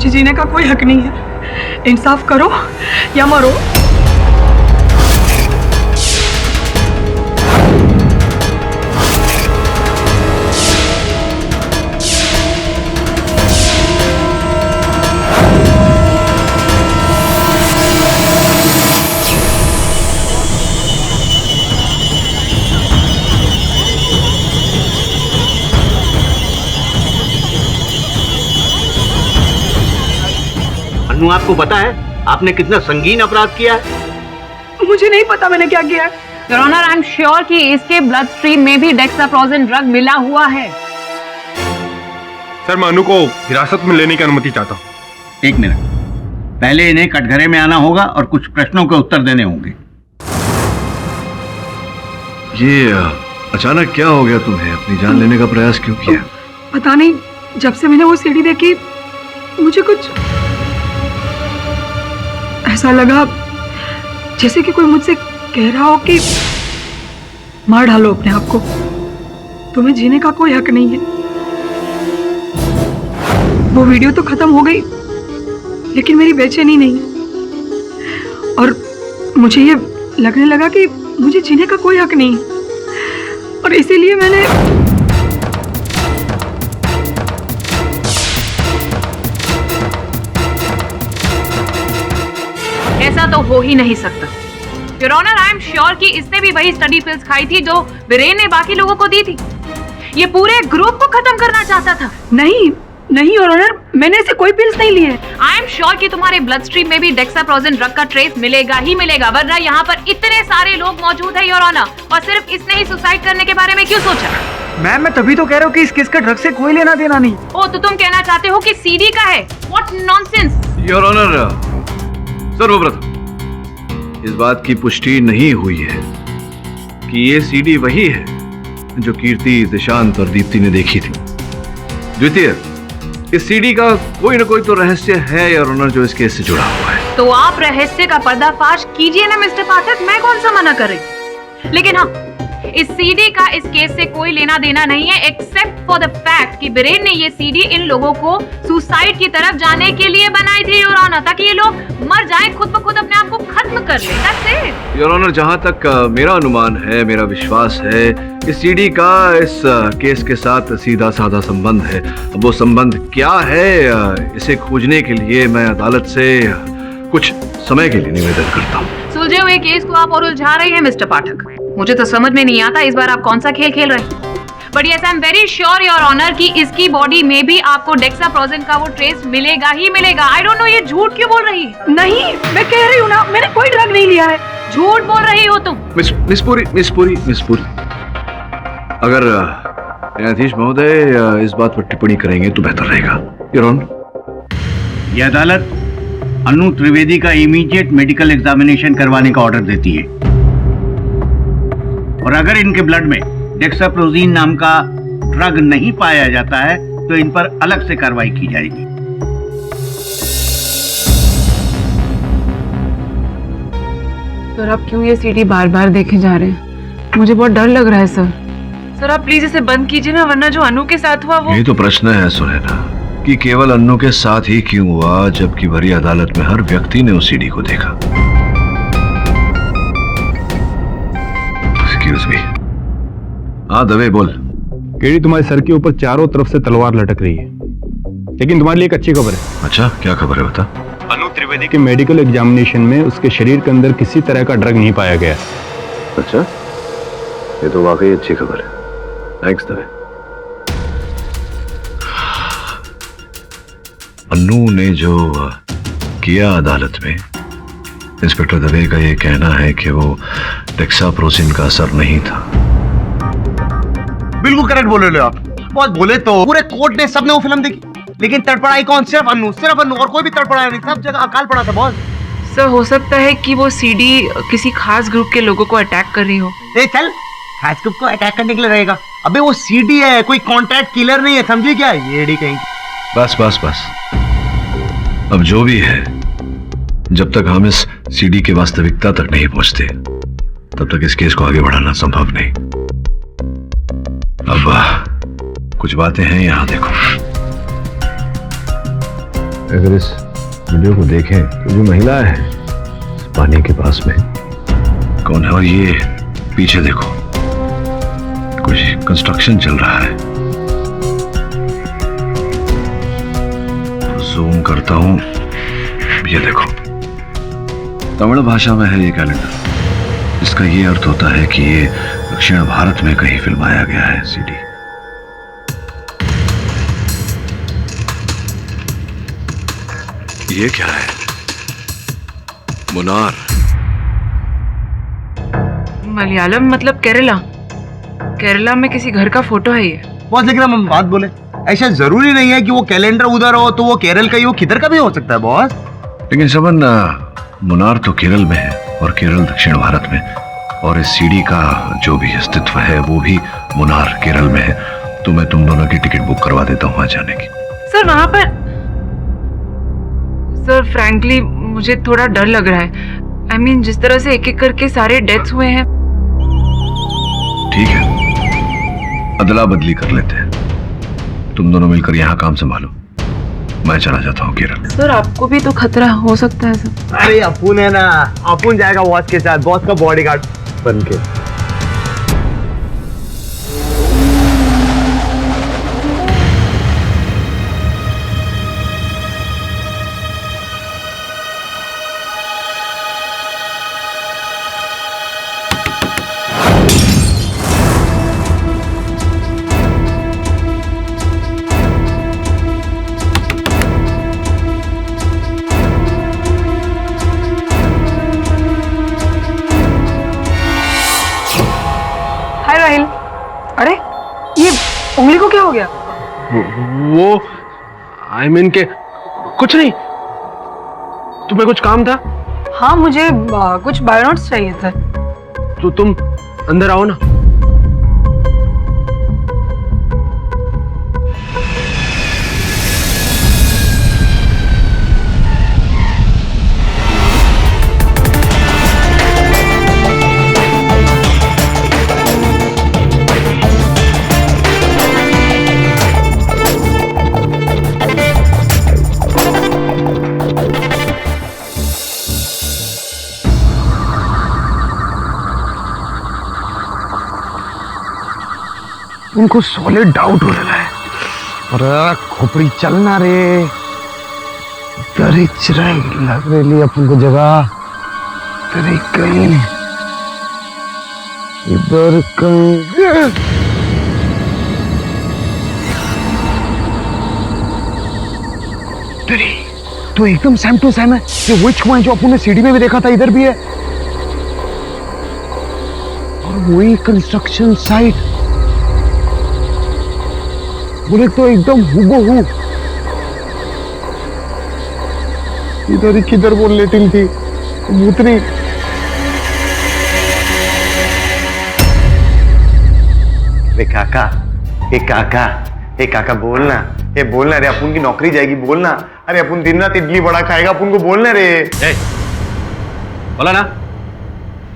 मुझे जीने का कोई हक नहीं है। इंसाफ करो या मरो। अन्नू, आपको पता है आपने कितना संगीन अपराध किया है? मुझे नहीं पता मैंने क्या किया है। Your honour, I am sure कि इसके ब्लड स्ट्रीम में भी डेक्साप्रोजिन ड्रग मिला हुआ है। सर, मैं अनु को हिरासत में लेने की अनुमति चाहता हूँ। एक मिनट, पहले इन्हें कटघरे में आना होगा और कुछ प्रश्नों के उत्तर देने होंगे। ये अचानक क्या हो गया तुम्हें? अपनी जान लेने का प्रयास क्यों किया? पता नहीं, जब से मैंने वो सीडी देखी मुझे कुछ ऐसा लगा जैसे कि कोई मुझसे कह रहा हो कि मार डालो अपने आप को, तुम्हें जीने का कोई हक नहीं है। वो वीडियो तो खत्म हो गई, लेकिन मेरी बेचैनी नहीं, और मुझे ये लगने लगा कि मुझे जीने का कोई हक नहीं है, और इसीलिए मैंने ऐसा तो हो ही नहीं सकता। Your honour, I am sure कि इसने भी वही स्टडी पिल्स खाई थी जो वीरेन ने बाकी लोगों को दी थी। ये पूरे ग्रुप को खत्म करना चाहता था। नहीं नहीं योर ऑनर, मैंने ऐसे कोई पिल्स नहीं लिए। आई एम श्योर कि तुम्हारे ब्लड स्ट्रीम में भी डेक्साप्रोजिन ड्रग का ट्रेस मिलेगा ही मिलेगा, वरना यहाँ पर इतने सारे लोग मौजूद है योर ऑनर, और सिर्फ इसने ही सुसाइड करने के बारे में क्यों सोचा? मैम, मैं तभी तो कह रहा हूँ कि इस केस का ड्रग से कोई लेना देना नहीं। ओ, तो तुम कहना चाहते हो कि सीडी का है? What nonsense. योर ऑनर, सर्वप्रथम इस बात की पुष्टि नहीं हुई है कि ये सीडी वही है जो कीर्ति, दिशांत और दीप्ति ने देखी थी। द्वितीय, इस सीडी का कोई ना कोई तो रहस्य है योर ऑनर जो इस केस से जुड़ा हुआ है। तो आप रहस्य का पर्दाफाश कीजिए ना मिस्टर पाठक, मैं कौन सा मना कर रही। लेकिन हाँ, इस सीडी का इस केस से कोई लेना देना नहीं है, एक्सेप्ट फॉर द फैक्ट कि वीरेन ने ये सीडी इन लोगों को सुसाइड की तरफ जाने के लिए बनाई थी योर ऑनर, ताकि ये लोग मर जाएं, खुद ब खुद अपने आप को खत्म कर ले। That's it. योर ऑनर, जहां तक मेरा अनुमान है, मेरा विश्वास है, इस सीडी का इस केस के साथ सीधा साधा संबंध है। वो संबंध क्या है, इसे खोजने के लिए मैं अदालत से कुछ समय के लिए निवेदन करता हूँ। सुलझे हुए केस को आप और उलझा रहे हैं मिस्टर पाठक। मुझे तो समझ में नहीं आता इस बार आप कौन सा खेल खेल रहे हैं। But yes, I am very sure your honour कि इसकी बॉडी में भी आपको डेक्साप्रोजिन का वो ट्रेस मिलेगा ही मिलेगा। आई डोंट नो ये झूठ क्यों बोल रही है। नहीं, मैं कह रही हूँ ना, मैंने कोई ड्रग नहीं लिया है। झूठ बोल रही हो तुम। मिस पुरी, अगर न्यायाधीश महोदय इस बात पर टिप्पणी करेंगे तो बेहतर रहेगा। योर ऑनर, यह अदालत अनु त्रिवेदी का इमीडिएट मेडिकल एग्जामिनेशन करवाने का ऑर्डर देती है, और अगर इनके ब्लड में डेक्साप्रोजिन नाम का ड्रग नहीं पाया जाता है तो इन पर अलग से कार्रवाई की जाएगी। सर, आप क्यों ये सीडी बार बार देखे जा रहे हैं? मुझे बहुत डर लग रहा है सर। सर, आप प्लीज इसे बंद कीजिए ना, वरना जो अनु के साथ हुआ वो। यही तो प्रश्न है सुनैना, कि केवल अन्नू के साथ ही क्यों हुआ, जबकि भरी अदालत में हर व्यक्ति ने उस सीडी को देखा। Excuse me. हाँ दवे, बोल। केडी, तुम्हारे सर के ऊपर चारों तरफ से तलवार लटक रही है, लेकिन तुम्हारे लिए एक अच्छी खबर है। अच्छा, क्या खबर है, बता। अनु त्रिवेदी के मेडिकल एग्जामिनेशन में उसके शरीर के अंदर किसी तरह का ड्रग नहीं पाया गया। अच्छा, ये तो वाकई अच्छी खबर है। थैंक्स दवे। अन्नू ने जो किया अदालत में, इंस्पेक्टर दवे का ये कहना है कि वो डेक्साप्रोजिन का असर नहीं था। बिल्कुल करेक्ट बोल रहे हो आप। बहुत बोले तो पूरे कोर्ट ने, सबने वो फिल्म देखी, लेकिन तड़पड़ाई कौन? सिर्फ अन्नू, और कोई भी तड़पड़ाया नहीं। सब जगह अकाल पड़ा था बॉस। सर, हो सकता है कि वो सीडी किसी खास ग्रुप के लोगों को अटैक कर रही हो। चल, खास ग्रुप को अटैक करने के लिए रहेगा? अबे वो सीडी है, कोई कॉन्ट्रैक्ट किलर नहीं है, समझे क्या? ये कहीं। बस अब जो भी है, जब तक हम इस सीडी की वास्तविकता तक नहीं पहुंचते तब तक इस केस को आगे बढ़ाना संभव नहीं। अब कुछ बातें हैं, यहां देखो। अगर इस वीडियो को देखें तो जो महिला है इस पानी के पास में कौन है? और ये पीछे देखो, कुछ कंस्ट्रक्शन चल रहा है। जूम करता हूं, ये देखो, तमिल भाषा में है ये कैलेंडर। इसका ये अर्थ होता है कि ये दक्षिण भारत में कहीं फिल्माया गया है सीडी। ये क्या है? मुनार। मलयालम मतलब केरला। केरला में किसी घर का फोटो है ये। बॉस लेकिन हम बात बोले, ऐसा जरूरी नहीं है कि वो कैलेंडर उधर हो तो वो केरल का ही हो, किधर का भी हो सकता है बॉस। लेकिन सबन, मुनार तो केरल में है और केरल दक्षिण भारत में, और इस सीडी का जो भी अस्तित्व है वो भी मुनार केरल में है। तो मैं तुम दोनों की टिकट बुक करवा देता हूँ वहां जाने की। सर वहां पर सर फ्रैंकली मुझे थोड़ा डर लग रहा है। I mean, जिस तरह से एक एक करके सारे डेथ्स हुए हैं। ठीक है, अदला बदली कर लेते हैं। तुम दोनों मिलकर यहाँ काम संभालो, मैं चला जाता हूँ केरल। सर आपको भी तो खतरा हो सकता है सर। अरे अपुन है ना, अपुन जाएगा बॉस के साथ, बॉस का बॉडीगार्ड बन के। अरे ये उंगली को क्या हो गया? वो आई मीन के कुछ नहीं। तुम्हें कुछ काम था? हाँ मुझे कुछ बायोनोट्स चाहिए थे। तो तुम अंदर आओ ना। उनको सॉलिड डाउट हो रहा है। अरे खोपड़ी चलना रे, इधर ही चिराई लग रही अपन को जगह, इधर ही कहीं, इधर कहीं। तो एकदम सेम टू सेम है। ये वही छुआ जो अपन ने सीडी में भी देखा था, इधर भी है। और वही कंस्ट्रक्शन साइट, बोले तो एकदम हुबहू। इधर ही किधर वो लेटिंग थी भूतनी। काका, काका बोलना, ये बोलना रे, अपन की नौकरी जाएगी, बोलना। अरे अपन दिन रात इडली बड़ा खाएगा, अपन को बोलना रे। बोला ना,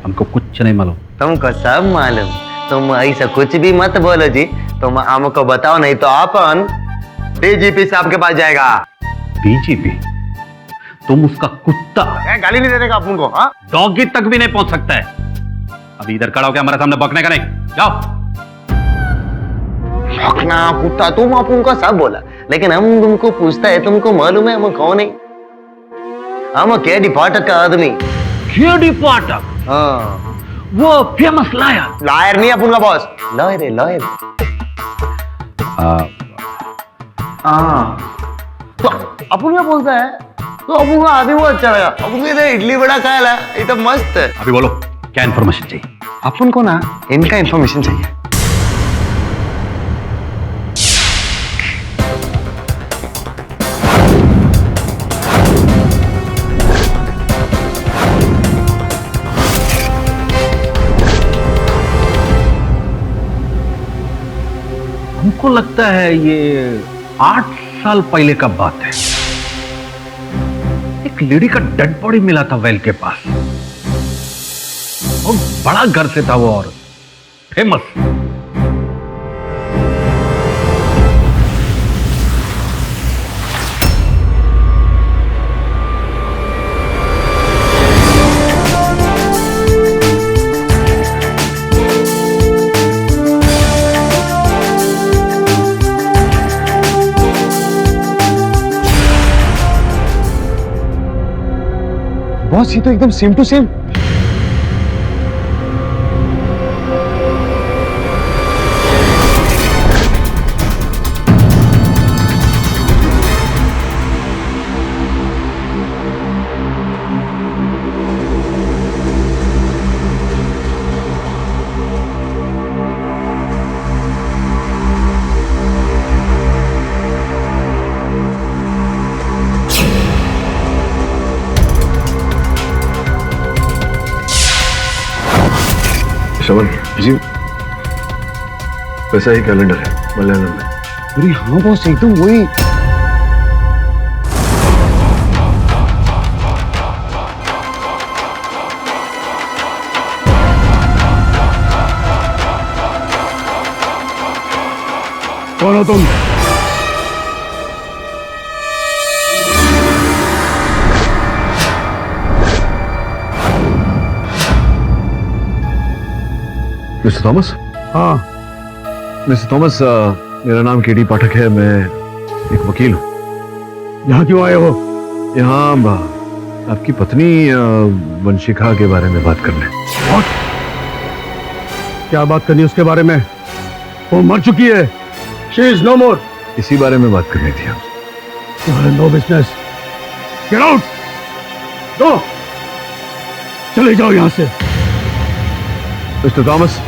हमको कुछ नहीं मालूम। तुमको सब मालूम, तुम ऐसा कुछ भी मत बोलो जी। तुम हमको बताओ, नहीं तो अपन डीजीपी साहब के पास जाएगा। डीजीपी? तुम उसका कुत्ता। गाली नहीं देने का अपन को? हाँ, डॉगी तक भी नहीं पहुंच सकता है। अभी इधर खड़ा होकर हमारे सामने बकने का नहीं। जाओ। ना कुत्ता, तुम अपन को सब बोला, लेकिन हम तुमको पूछता है, तुमको मालूम है हम कौन है? हम केडी पाठक का आदमी। केडी पाठक? हाँ, वो फेमस लायर। लायर नहीं अपन का बॉस, लॉयर है, लॉयर। तो अपन क्या बोलता है? तो अपन का आदमी वो अच्छा लगा। अपन को इधर इडली बड़ा खाया, ये तो मस्त है। अभी बोलो, क्या इन्फॉर्मेशन चाहिए? अपन को ना इनका इन्फॉर्मेशन चाहिए। हमको लगता है ये 8 साल पहले का बात है। एक लेडी का डेड बॉडी मिला था वेल के पास। बहुत बड़ा घर से था वो और फेमस। बॉस ये तो एकदम सेम टू सेम। श्रवण जी वैसा ही कैलेंडर है मलयालम में। अरे हाँ बॉस एकदम वही। कौन हो तुम? Mister Thomas? हाँ मिस्टर थॉमस, मेरा नाम केडी पाठक है, मैं एक वकील हूँ। यहाँ क्यों आए हो? यहाँ आपकी पत्नी वंशिका के बारे में बात करने। और? क्या बात करनी उसके बारे में? वो मर चुकी है। She is no more। इसी बारे में बात करनी थी आपसे। No business. Get out. Go. चले जाओ यहाँ से। मिस्टर थॉमस,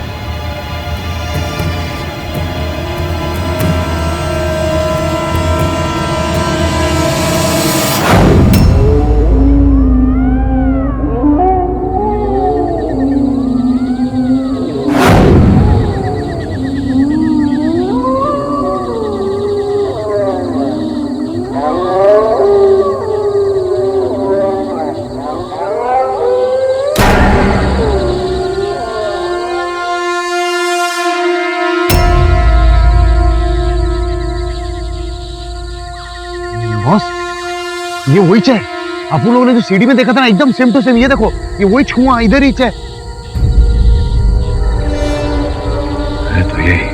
ये वही है आप लोगों ने जो सीढ़ी में देखा था ना, एकदम सेम टू सेम। ये देखो ये वही छुआ इधर ही है। तो यही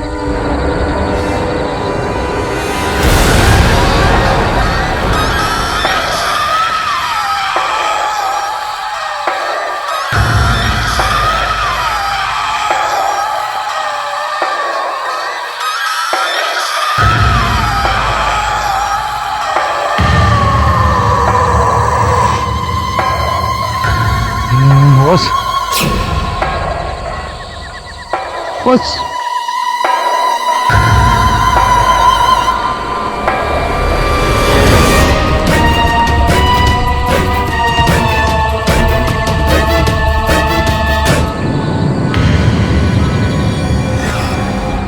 बॉस बस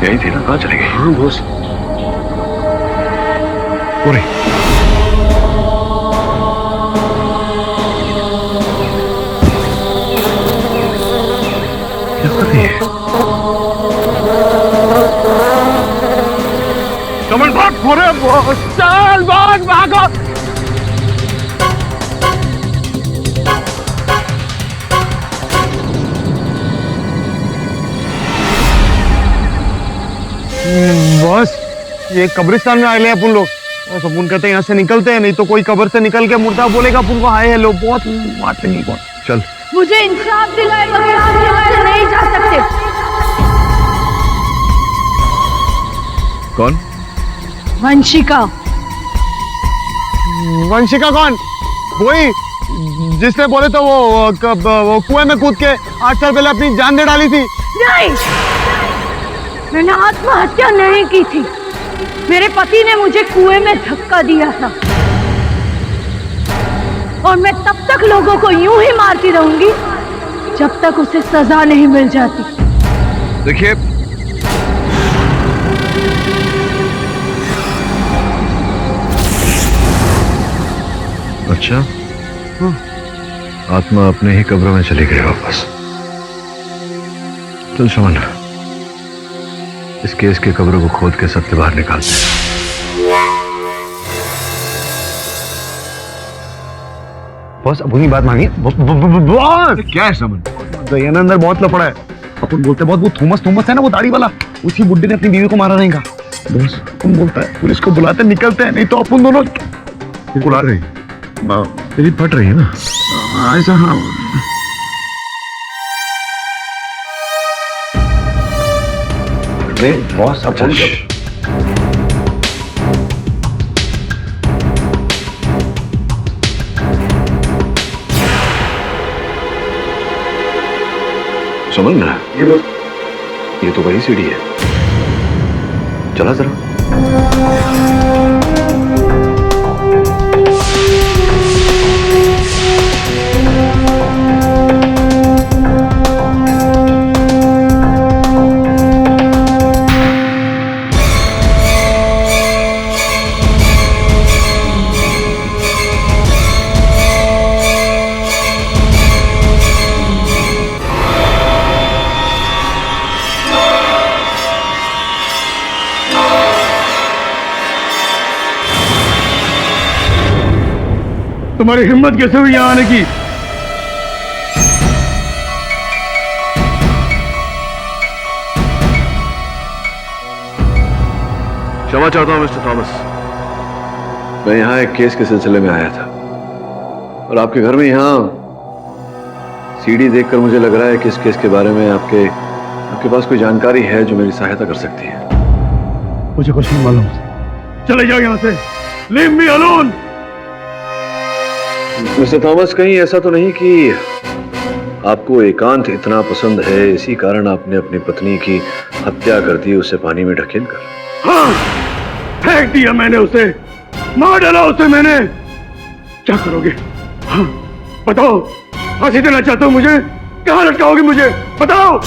यही थी ना, कहाँ चले गई? हाँ बॉस। पूरी क्या कर रही है? कमल भाग, पूरे बॉस चल भाग भागो। बॉस ये कब्रिस्तान में आए हैं अपन लोग। बस अपन कहते हैं यहाँ से निकलते हैं, नहीं तो कोई कब्र से निकल के मुर्दा बोलेगा अपन को हाय हेलो। बहुत बात नहीं कौन। चल मुझे इंसाफ दिलाए बगैर आप यहाँ से नहीं जा सकते। कौन? वंशिका। वंशिका कौन? वही जिसने बोले तो वो कुएं में कूद के 8 साल पहले अपनी जान दे डाली थी। नहीं, मैंने आत्महत्या नहीं की थी। मेरे पति ने मुझे कुएं में धक्का दिया था और मैं तब तक लोगों को यूं ही मारती रहूंगी जब तक उसे सजा नहीं मिल जाती। देखिए, अच्छा आत्मा अपने ही कब्र में चली गई वापस। चल शमन, इस केस के कब्र को खोद के सत्य बाहर निकालते हैं। बॉस अपनी बात मानिए। बॉस क्या है समन? दयानंद अंदर बहुत लफड़ा है। अपन बोलते बहुत वो थॉमस है ना, वो दाढ़ी वाला, उसी बुड्ढे ने अपनी बीवी को मारा रहेगा। बॉस अपन बोलता है पुलिस को बुलाते निकलते हैं, नहीं तो अपन दोनों बुला रही। तेरी फट रही है ना? ऐसा हाँ। बहुत अच्छा। समझ ना, ये तो वही सीढ़ी है। चला जरा। तुम्हारी हिम्मत कैसे हुई यहाँ आने की? क्षमा चाहता हूं मिस्टर थॉमस, मैं यहाँ एक केस के सिलसिले में आया था और आपके घर में यहाँ सीडी देखकर मुझे लग रहा है कि इस केस के बारे में आपके पास कोई जानकारी है जो मेरी सहायता कर सकती है। मुझे कुछ नहीं मालूम। चले जाओ यहाँ से। Leave me alone. Mister Thomas, कहीं ऐसा तो नहीं कि आपको एकांत इतना पसंद है, इसी कारण आपने अपनी पत्नी की हत्या कर दी, उसे पानी में ढकेल कर? हाँ, फेंक दिया मैंने उसे, मार डाला उसे मैंने। क्या करोगे? हाँ, बताओ। फांसी देना चाहते हो मुझे? कहाँ लटकाओगे मुझे? बताओ।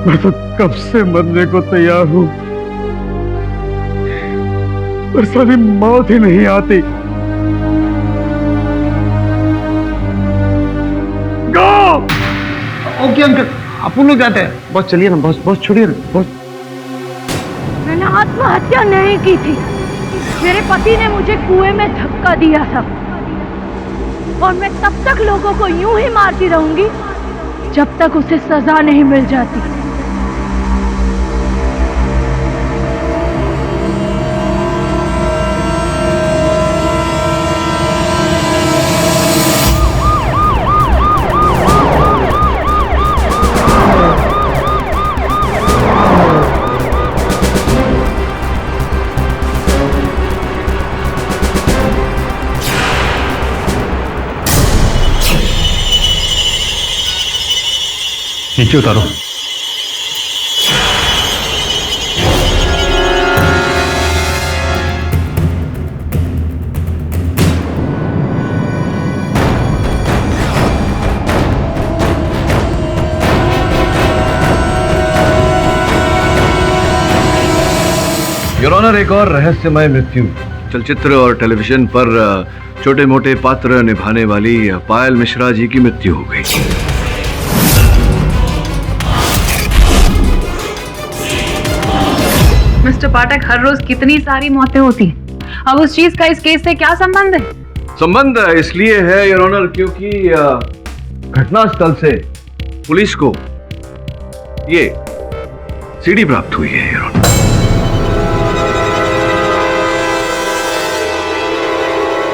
मैं तो कब से मरने को तैयार हूं, पर सारी मौत ही नहीं आती। गो! ओके अंकल, अपन लोग जाते हैं। बॉस चलिए ना, बॉस छोड़िए ना बॉस। मैंने आत्महत्या नहीं की थी, मेरे पति ने मुझे कुएं में धक्का दिया था और मैं तब तक लोगों को यूं ही मारती रहूंगी जब तक उसे सजा नहीं मिल जाती। नीचे उतारो। योर ऑनर, एक और रहस्यमय मृत्यु। चलचित्र और टेलीविजन पर छोटे मोटे पात्र निभाने वाली पायल मिश्रा जी की मृत्यु हो गई। मिस्टर पाठक, हर रोज कितनी सारी मौतें होती हैं। अब उस चीज का इस केस से क्या संबंध है? संबंध इसलिए है योर ऑनर क्योंकि घटनास्थल से पुलिस को ये सीडी प्राप्त हुई है योर ऑनर।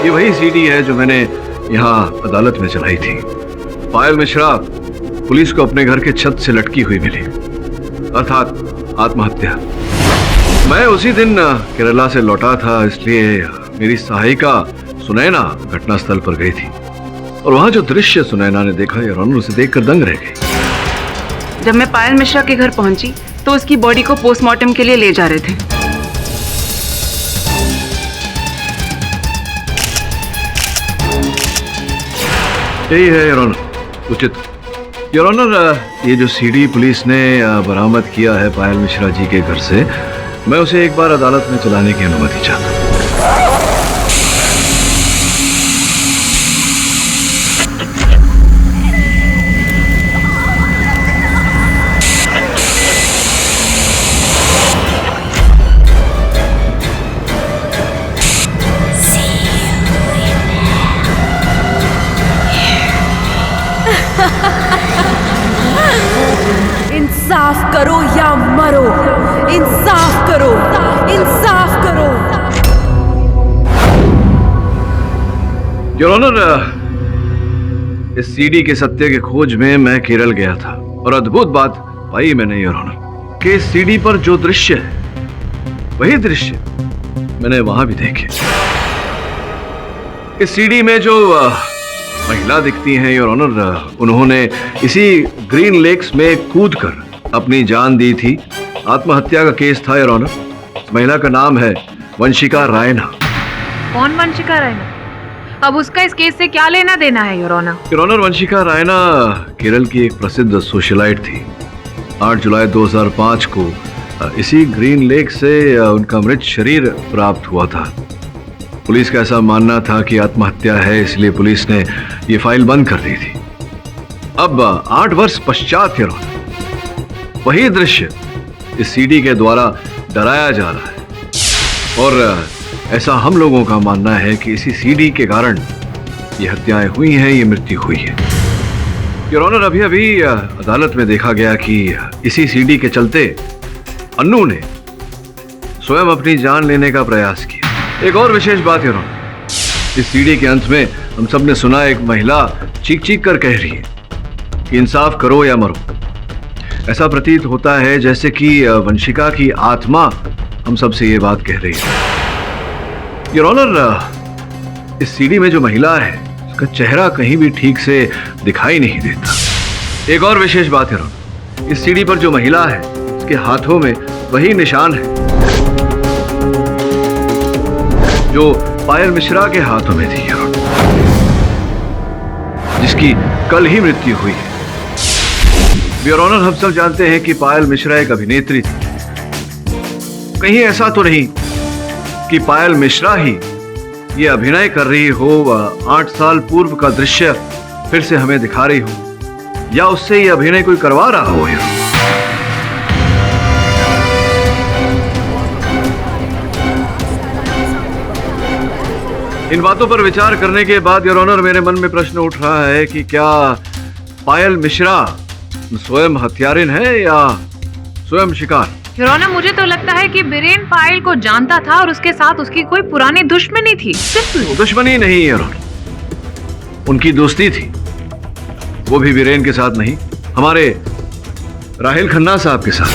ये वही सीडी है जो मैंने यहाँ अदालत में चलाई थी। पायल मिश्रा पुलिस को अपने घर के छत से लटकी हुई मिली, अर्थात आत्महत्या। मैं उसी दिन केरला से लौटा था, इसलिए मेरी सहायिका सुनैना घटनास्थल पर गई थी और वहां जो दृश्य सुनैना ने देखा योर ऑनर, उसे देखकर दंग रह गई। जब मैं पायल मिश्रा के घर पहुंची तो उसकी बॉडी को पोस्टमार्टम के लिए ले जा रहे थे। यही है योर ऑनर उचित। योर ऑनर, ये जो सीडी पुलिस ने बरामद किया है पायल मिश्रा जी के घर से, मैं उसे एक बार अदालत में चलाने की अनुमति चाहता हूं। इंसाफ करो या मरो, इंसाफ योर ऑनर, इस सीडी के सत्य के खोज में मैं केरल गया था और अद्भुत बात पाई मैंने योर ऑनर कि इस सीडी पर जो दृश्य है वही दृश्य मैंने वहां भी देखे। इस सीडी में जो महिला दिखती हैं योर ऑनर, उन्होंने इसी ग्रीन लेक्स में कूदकर अपनी जान दी थी। आत्महत्या का केस था योर ऑनर। महिला का नाम है वंशिका रायना। कौन वंशिका रायना? अब उसका इस केस से क्या लेना देना है your honour? Your honour, Vanshika Raina Kerala की एक प्रसिद्ध सोशलाइट थी। 8 जुलाई 2005 को इसी ग्रीन लेक से उनका मृत शरीर प्राप्त हुआ था। पुलिस का ऐसा मानना था कि आत्महत्या है, इसलिए पुलिस ने ये फाइल बंद कर दी थी। अब 8 वर्ष पश्चात योर ऑनर वही दृश्य इस सीडी के द्वारा डराया जा रहा है और ऐसा हम लोगों का मानना है कि इसी सीडी के कारण ये हत्याएं हुई हैं, ये मृत्यु हुई है। योर ऑनर, अभी अभी अदालत में देखा गया कि इसी सीडी के चलते अन्नू ने स्वयं अपनी जान लेने का प्रयास किया। एक और विशेष बात योर ऑनर, इस सीडी के अंत में हम सब ने सुना एक महिला चीख चीख कर कह रही है कि इंसाफ करो या मरो। ऐसा प्रतीत होता है जैसे कि वंशिका की आत्मा हम सब से ये बात कह रही है। योर ऑनर, इस सीडी में जो महिला है उसका चेहरा कहीं भी ठीक से दिखाई नहीं देता। एक और विशेष बात है, इस सीडी पर जो महिला है उसके हाथों में वही निशान है जो पायल मिश्रा के हाथों में थी, जिसकी कल ही मृत्यु हुई है। योर ऑनर, हम सब जानते हैं कि पायल मिश्रा एक अभिनेत्री थी। कहीं ऐसा तो नहीं कि पायल मिश्रा ही ये अभिनय कर रही हो, 8 साल पूर्व का दृश्य फिर से हमें दिखा रही हो, या उससे ये अभिनय कोई करवा रहा हो। इन बातों पर विचार करने के बाद योर ऑनर मेरे मन में प्रश्न उठ रहा है कि क्या पायल मिश्रा स्वयं हत्यारिन है या स्वयं शिकार? योर ऑनर, मुझे तो लगता है कि बीरेन पायल को जानता था और उसके साथ उसकी कोई पुरानी दुश्मनी थी। दुश्मनी नहीं योर ऑनर, उनकी दोस्ती थी, वो भी बीरेन के साथ नहीं, हमारे राहिल खन्ना साहब के साथ।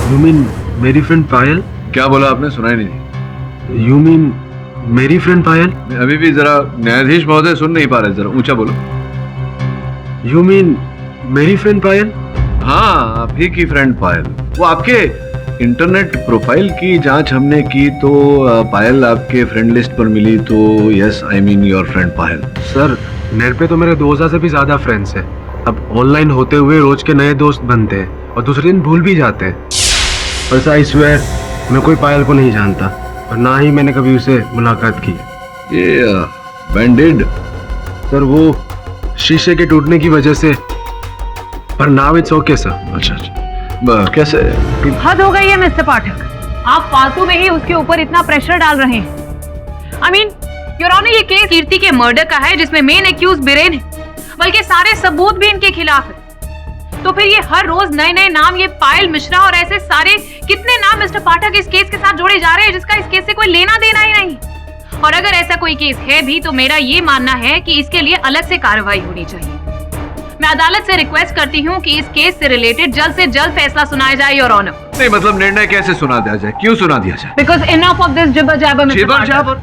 You mean मेरी फ्रेंड पायल? क्या बोला आपने? सुनाई नहीं। You mean मेरी फ्रेंड पायल? अभी भी जरा न्यायाधीश महोदय सुन नहीं पा रहे, जरा ऊंचा बोलो। You mean मेरी फ्रेंड पायल? हाँ, आप ही की फ्रेंड पायल। वो आपके इंटरनेट प्रोफाइल की जांच हमने की तो पायल आपके फ्रेंड लिस्ट पर मिली, तो yes, I mean your friend Payal. Sir, net पे तो मेरे 2000 से भी ज्यादा फ्रेंड्स हैं। अब ऑनलाइन होते हुए रोज के नए दोस्त बनते हैं और दूसरे दिन भूल भी जाते हैं। बस आई स्वेयर, मैं कोई पायल को नहीं जानता और ना ही मैंने कभी उसे मुलाकात की। ये बैंडेड सर, वो शीशे के टूटने की वजह से, पर नाउ इट्स ओके सर। अच्छा, कैसे? हद हो गई है मिस्टर पाठक, आप फालतू में ही उसके ऊपर इतना प्रेशर डाल रहे हैं। आई मीन योर ऑनर, ये केस कीर्ति के मर्डर का है जिसमें मेन एक्यूज बीरेन है, बल्कि सारे सबूत भी इनके खिलाफ है। तो फिर ये हर रोज नए नए नाम, ये पायल मिश्रा और ऐसे सारे कितने नाम मिस्टर पाठक इस केस के साथ जोड़े जा रहे हैं जिसका इस केस से कोई लेना देना ही नहीं। और अगर ऐसा कोई केस है भी तो मेरा ये मानना है कि इसके लिए अलग से कार्रवाई होनी चाहिए। मैं अदालत से रिक्वेस्ट करती हूँ कि इस केस से रिलेटेड जल्द से जल्द फैसला सुनाया जाए योर ऑनर। नहीं, मतलब निर्णय कैसे सुना दिया जाए, क्यों सुना दिया जाए? Because enough of this jibber jabber mister Pathak.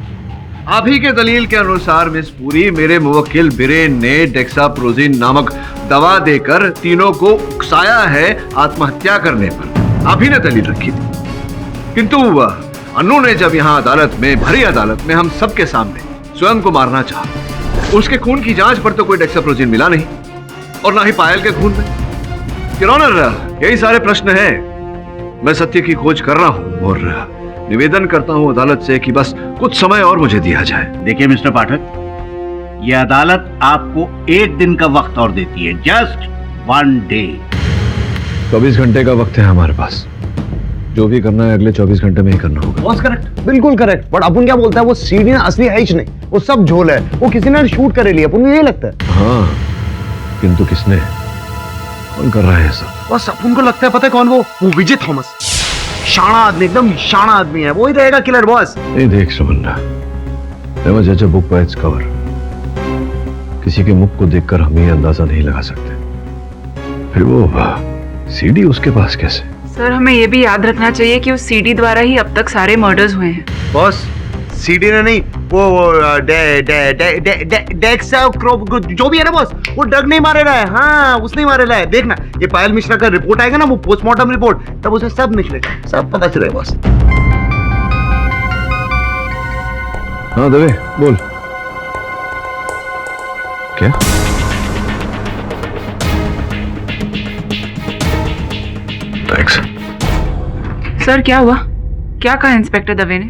आप ही के दलील के अनुसार मिस पूरी, मेरे मुवक्किल बीरेन ने डेक्साप्रोजिन नामक दवा देकर तीनों को उकसाया है आत्महत्या करने पर। आप ही ने दलील रखी थी, किंतु अन्नू ने जब यहाँ अदालत में, भरी अदालत में हम सबके सामने स्वयं को मारना चाहा, उसके खून की जांच पर तो कोई डेक्साप्रोजिन मिला नहीं और ना ही पायल के खून में। योर ऑनर, यही सारे प्रश्न हैं। मैं सत्य की खोज कर रहा हूं और निवेदन करता हूं अदालत से कि बस कुछ समय और मुझे दिया जाए। देखिए मिस्टर पाठक, ये अदालत आपको 1 दिन का वक्त और देती है, जस्ट 1 डे। 24 घंटे का वक्त है हमारे पास, जो भी करना है अगले 24 घंटे में ही करना होगा। बस करेक्ट, बिल्कुल करेक्ट। बट अपन क्या बोलता है, वो सीडी ना असली है ही नहीं, वो सब झोल है, वो किसी ने शूट करे लिया, अपन को यही लगता है। हाँ, किंतु किसने, कौन कर रहा है सब? बस अपन को लगता है, पता है कौन? वो विजय थॉमस। शाना आदमी, एकदम शाना आदमी है, वही रहेगा किलर बॉस। नहीं देख Somanna, never judge a book by its cover। किसी के मुख को देखकर हम ये अंदाजा नहीं लगा सकते। फिर वो सीडी उसके पास कैसे? सर हमें ये भी याद रखना चाहिए कि उस सीडी द्वारा ही अब तक सारे मर्डर्स हुए हैं। बॉस सीडी ने नहीं, वो जो भी है ना बॉस, वो ड्रग नहीं मारे रहा है। हाँ उसने ही मारे रहा है। देखना ये पायल मिश्रा का रिपोर्ट आएगा ना, वो पोस्टमार्टम रिपोर्ट, तब उसे सब निकलेगा, सब पता चलेगा बॉस। हाँ दवे बोल। क्या? थैंक्स। सर क्या हुआ? क्या कहा इंस्पेक्टर दवे ने?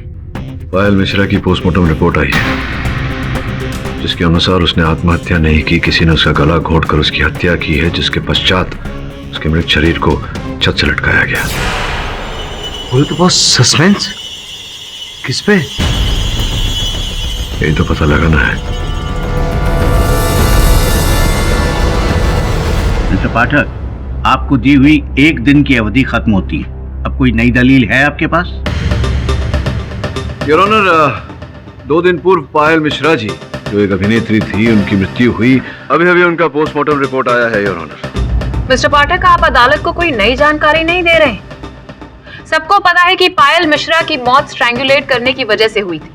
पायल मिश्रा की पोस्टमार्टम रिपोर्ट आई है, जिसके अनुसार उसने आत्महत्या नहीं की, किसी ने उसका गला घोंटकर उसकी हत्या की है, जिसके पश्चात उसके मृत शरीर को छत से लटकाया गया। वो तो बॉस सस्पेंस किस पे? यही तो पता लगाना है। मिस्टर पाठक, आपको दी हुई 1 दिन की अवधि खत्म होती है। अब कोई नई दलील है आपके पास? योर ऑनर, 2 दिन पूर्व पायल मिश्रा जी, जो एक अभिनेत्री थी, उनकी मृत्यु हुई। अभी उनका पोस्टमार्टम रिपोर्ट आया है योर ऑनर। मिस्टर पाठक, आप अदालत को कोई नई जानकारी नहीं दे रहे। सबको पता है कि पायल मिश्रा की मौत स्ट्रैंगुलेट करने की वजह से हुई थी,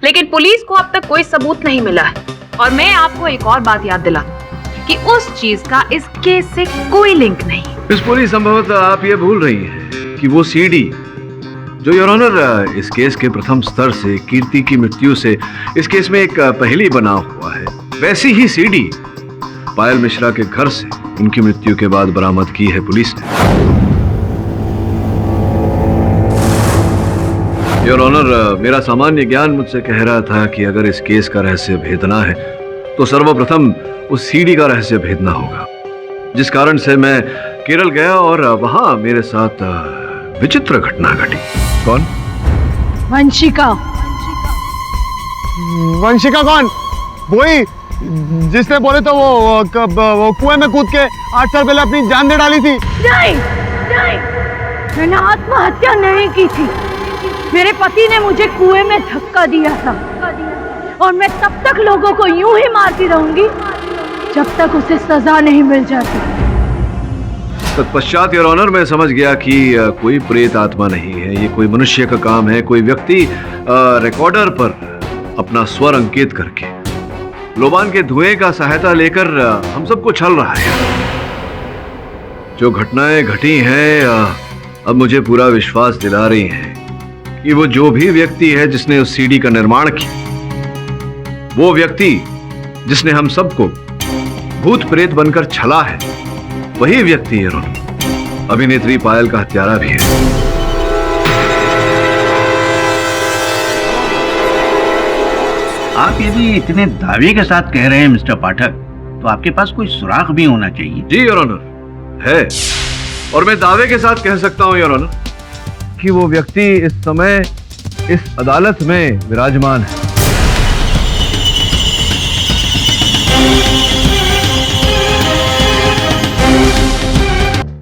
लेकिन पुलिस को अब तक कोई सबूत नहीं मिला है। और मैं आपको एक और बात याद दिला कि उस चीज का इस केस से कोई लिंक नहीं। इस पूरी संभवतः आप ये भूल रही हैं कि वो सीडी जो योर ऑनर इस केस के प्रथम स्तर से, कीर्ति की मृत्यु से इस केस में एक पहेली बना हुआ है, वैसी ही सीडी पायल मिश्रा के घर से उनकी मृत्यु के बाद बरामद की है पुलिस ने। योर ऑनर, मेरा सामान्य ज्ञान मुझसे कह रहा था कि अगर इस केस का रहस्य भेदना है तो सर्वप्रथम उस सीडी का रहस्य भेदना होगा, जिस कारण से मैं केरल गया और वहां मेरे साथ विचित्र घटना घटी। कौन? वंशिका। वंशिका कौन? वही जिसने बोले तो वो कुएं में कूद के 8 साल पहले अपनी जान दे डाली थी। नहीं, मैंने आत्महत्या नहीं की थी। मेरे पति ने मुझे कुएं में धक्का दिया था, और मैं तब तक लोगों को यूं ही मारती रहूंगी जब तक उसे सजा नहीं मिल जाती। तत्पश्चात योर ऑनर मैं समझ गया कि कोई प्रेत आत्मा नहीं है, ये कोई मनुष्य का काम है। कोई व्यक्ति रिकॉर्डर पर अपना स्वर अंकित करके लोबान के धुएं का सहायता लेकर हम सबको छल रहा है। जो घटनाएं घटी हैं अब मुझे पूरा विश्वास दिला रही हैं कि वो जो भी व्यक्ति है जिसने उस सीडी का निर्माण किया, वो व्यक्ति जिसने हम सबको भूत प्रेत बनकर छला है, वही व्यक्ति है अभिनेत्री पायल का हत्यारा भी है। आप यदि इतने दावे के साथ कह रहे हैं मिस्टर पाठक, तो आपके पास कोई सुराग भी होना चाहिए। जी योर ऑनर है, और मैं दावे के साथ कह सकता हूं योर ऑनर कि वो व्यक्ति इस समय इस अदालत में विराजमान है।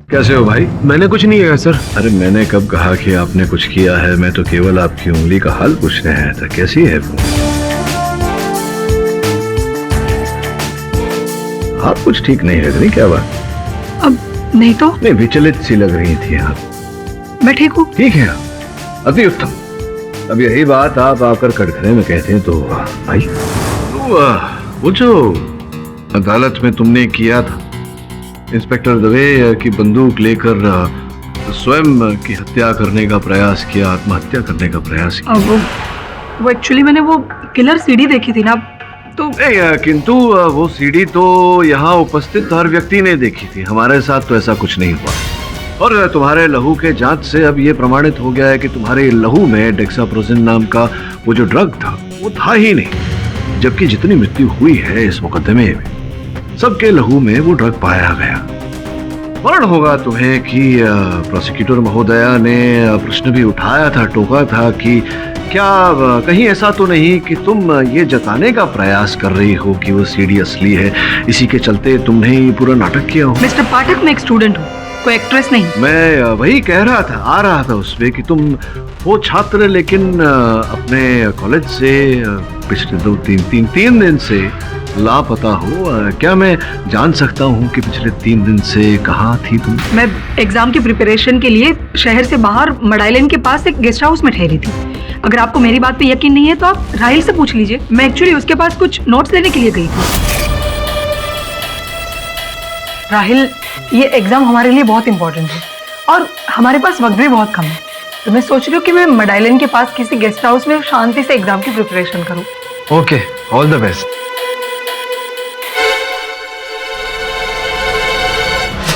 कैसे हो भाई? मैंने कुछ नहीं किया सर। अरे मैंने कब कहा कि आपने कुछ किया है? मैं तो केवल आपकी उंगली का हाल पूछने आया था। कैसी है वो? आप कुछ ठीक नहीं लग रही, क्या बात? अब नहीं तो नहीं, विचलित सी लग रही थी आप। मैं ठीक हूँ। ठीक है, अति उत्तम। अब यही बात आप आकर कटघरे में कहते हैं तो भाई, तो वो जो अदालत में तुमने किया था इंस्पेक्टर दवे की बंदूक लेकर स्वयं की हत्या करने का प्रयास किया, आत्महत्या करने का प्रयास किया। वो एक्चुअली मैंने वो किलर सीडी देखी थी ना, तो नहीं, किंतु वो सीडी तो यहाँ उपस्थित हर व्यक्ति ने देखी थी। हमारे साथ तो ऐसा कुछ नहीं हुआ। और तुम्हारे लहू के जांच से अब ये प्रमाणित हो गया है कि तुम्हारे लहू में डेक्साप्रोजिन नाम का वो जो ड्रग था वो था ही नहीं, जबकि जितनी मृत्यु हुई है इस मुकदमे में सबके लहू में वो ड्रग पाया गया। स्मरण होगा तुम्हें कि प्रोसिक्यूटर महोदया ने प्रश्न भी उठाया था, टोका था कि क्या कहीं ऐसा तो नहीं कि तुम ये जताने का प्रयास कर रही हो कि वो सीडी असली है, इसी के चलते तुमने पूरा नाटक किया हो। मिस्टर पाठक, मैं एक स्टूडेंट हूँ कोई एक्ट्रेस नहीं। मैं वही कह रहा था, आ रहा था उसमें कि तुम वो छात्र लेकिन अपने कॉलेज से पिछले 2-3 दिन से लापता हो। क्या मैं जान सकता हूँ कि पिछले 3 दिन से कहाँ थी तुम? मैं एग्जाम की प्रिपरेशन के लिए शहर से बाहर मडाइलन के पास एक गेस्ट हाउस में ठहरी थी। अगर आपको मेरी बात पे यकीन नहीं है तो आप राहिल से पूछ लीजिए। मैं एक्चुअली उसके पास कुछ नोट्स लेने के लिए गई थी। राहिल, ये एग्जाम हमारे लिए बहुत इंपॉर्टेंट है और हमारे पास वक्त भी बहुत कम है, तो मैं सोच रही हूँ कि मैं मडाइलन के पास किसी गेस्ट हाउस में शांति से एग्जाम की प्रिपरेशन करूँ। Okay, all the best.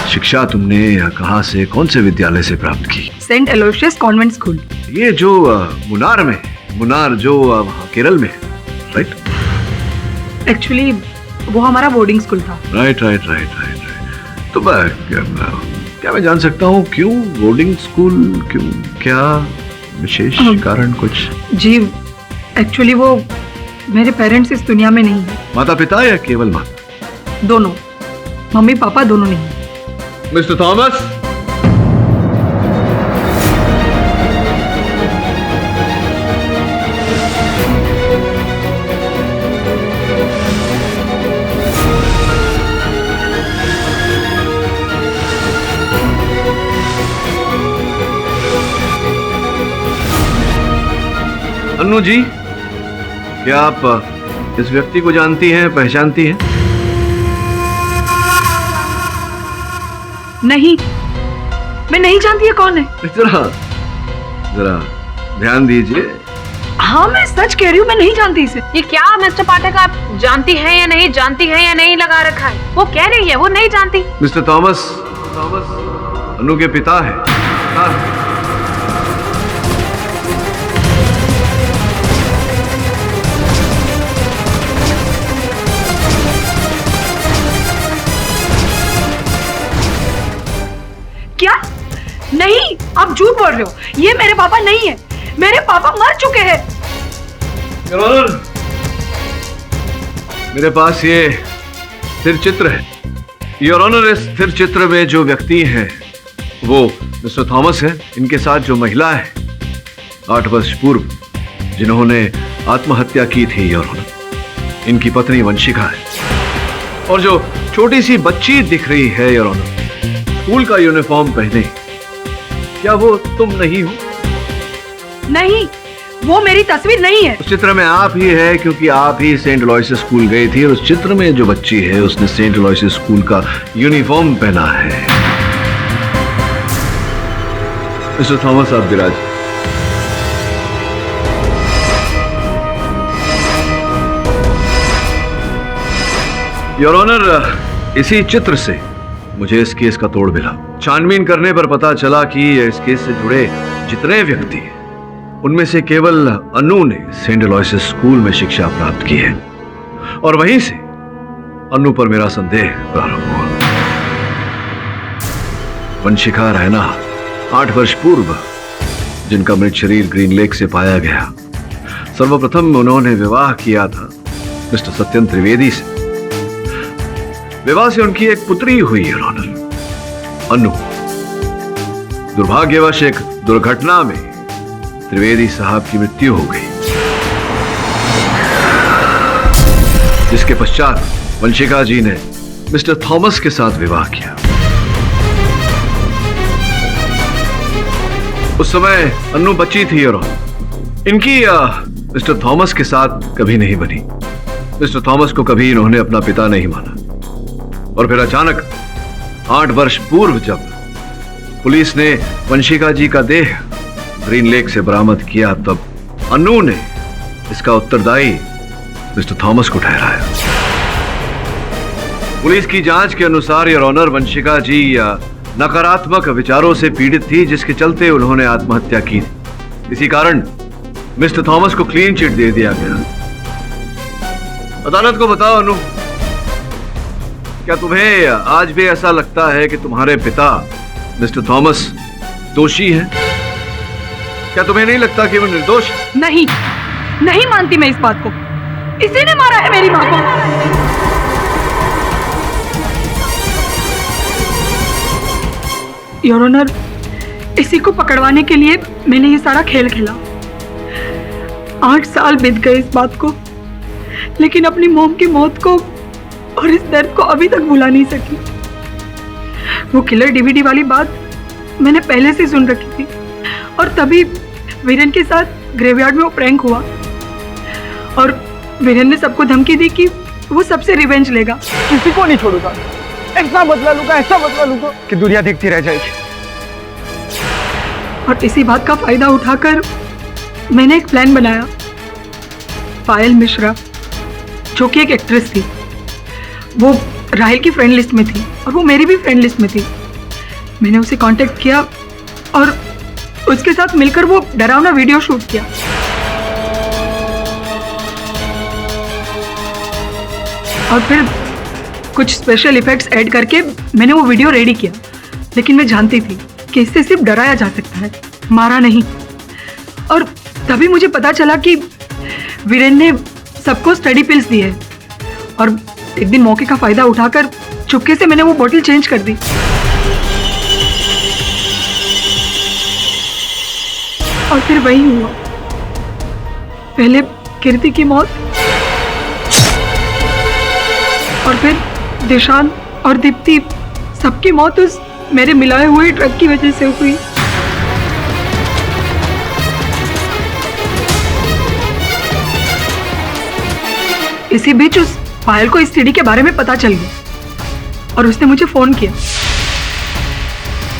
शिक्षा तुमने कहाँ से, कौन से विद्यालय से प्राप्त की? Saint Aloysius convent school. ये जो मुनार जो केरल में, राइट? एक्चुअली वो हमारा बोर्डिंग स्कूल था। राइट। तो क्या मैं जान सकता हूँ क्यों बोर्डिंग स्कूल, क्यों, क्या विशेष कारण कुछ? जी, एक्चुअली वो मेरे पेरेंट्स इस दुनिया में नहीं है। माता पिता या केवल माता? दोनों, मम्मी पापा दोनों नहीं। मिस्टर थॉमस, अन्नू जी, क्या आप इस व्यक्ति को जानती हैं, पहचानती हैं? नहीं, मैं नहीं जानती है कौन है। जरा ध्यान दीजिए। हाँ, मैं सच कह रही हूँ, मैं नहीं जानती इसे। ये क्या मिस्टर पाठक, आप जानती हैं या नहीं जानती हैं या नहीं लगा रखा है? वो कह रही है वो नहीं जानती। मिस्टर थॉमस अन्नू के पिता है। क्या? नहीं, आप झूठ बोल रहे हो। ये मेरे पापा नहीं है। मेरे पापा मर चुके हैं। मेरे पास ये स्थिर चित्र है। योर ऑनर, इस स्थिर चित्र में जो व्यक्ति हैं वो मिस्टर थॉमस है। इनके साथ जो महिला है 8 वर्ष पूर्व जिन्होंने आत्महत्या की थी, योर ऑनर, इनकी पत्नी वंशिका है। और जो छोटी सी बच्ची दिख रही है, योर ऑनर, स्कूल का यूनिफॉर्म पहने, क्या वो तुम नहीं हो? नहीं, वो मेरी तस्वीर नहीं है। उस चित्र में आप ही है, क्योंकि आप ही सेंट अलोयसियस स्कूल गई थी और उस चित्र में जो बच्ची है उसने सेंट अलोयसियस स्कूल का यूनिफॉर्म पहना है। मिस्टर थॉमस, आप विराज। योर ऑनर, इसी चित्र से मुझे इस केस का तोड़ मिला। छानबीन करने पर पता चला कि इस केस से जुड़े जितने व्यक्ति हैं उनमें से केवल अन्नू ने सेंट अलोयसियस स्कूल में शिक्षा प्राप्त की है और वहीं से अन्नू पर मेरा संदेह प्रारंभ हुआ। वंशिका रैना 8 वर्ष पूर्व जिनका मृत शरीर ग्रीन लेक से पाया गया, सर्वप्रथम उन्होंने विवाह किया था मिस्टर सत्यन त्रिवेदी से। विवाह से उनकी एक पुत्री हुई है, अन्नू। दुर्भाग्यवश एक दुर्घटना में त्रिवेदी साहब की मृत्यु हो गई, जिसके पश्चात वंशिका जी ने मिस्टर थॉमस के साथ विवाह किया। उस समय अन्नू बच्ची थी और इनकी मिस्टर थॉमस के साथ कभी नहीं बनी। मिस्टर थॉमस को कभी इन्होंने अपना पिता नहीं माना और फिर अचानक 8 वर्ष पूर्व जब पुलिस ने वंशिका जी का देह ग्रीन लेक से बरामद किया, तब अन्नू ने इसका उत्तरदायी मिस्टर थॉमस को ठहराया। पुलिस की जांच के अनुसार योर ऑनर, वंशिका जी नकारात्मक विचारों से पीड़ित थी, जिसके चलते उन्होंने आत्महत्या की थी। इसी कारण मिस्टर थॉमस को क्लीन चिट दे दिया गया। अदालत को बताओ अनु, क्या तुम्हें आज भी ऐसा लगता है कि तुम्हारे पिता मिस्टर थॉमस दोषी हैं? क्या तुम्हें नहीं लगता कि वो निर्दोष? नहीं, नहीं मानती मैं इस बात को। इसी ने मारा है मेरी मां को। योर ऑनर, इसी को पकड़वाने के लिए मैंने ये सारा खेल खेला। 8 साल बीत गए इस बात को, लेकिन अपनी मॉम की मौत को और इस दर्द को अभी तक भुला नहीं सकी। वो किलर डीवीडी वाली बात मैंने पहले से सुन रखी थी, और तभी वीरेन के साथ ग्रेवयार्ड में वो प्रैंक हुआ, और वीरेन ने सबको धमकी दी कि वो सबसे रिवेंज लेगा। किसी को नहीं छोड़ूंगा, ऐसा बदला लूंगा कि दुनिया देखती रह जाएगी। और इसी बात का फायदा उठाकर मैंने एक प्लान बनाया। पायल मिश्रा, जो कि एक एक्ट्रेस थी, वो राहिल की फ्रेंड लिस्ट में थी और वो मेरी भी फ्रेंड लिस्ट में थी। मैंने उसे कांटेक्ट किया और उसके साथ मिलकर वो डरावना वीडियो शूट किया। और फिर कुछ स्पेशल इफेक्ट्स ऐड करके मैंने वो वीडियो रेडी किया। लेकिन मैं जानती थी कि इससे सिर्फ डराया जा सकता है, मारा नहीं। और तभी मुझे पता चला कि वीरेन ने सबको स्टडी पिल्स दी है, और एक दिन मौके का फायदा उठाकर चुपके से मैंने वो बोतल चेंज कर दी। और फिर वही हुआ, पहले कीर्ति की मौत, और फिर दिशान और दीप्ति, सबकी मौत उस मेरे मिलाए हुए ड्रग की वजह से हुई। इसी बीच उस पायल को इस सीडी के बारे में पता चल गया और उसने मुझे फोन किया।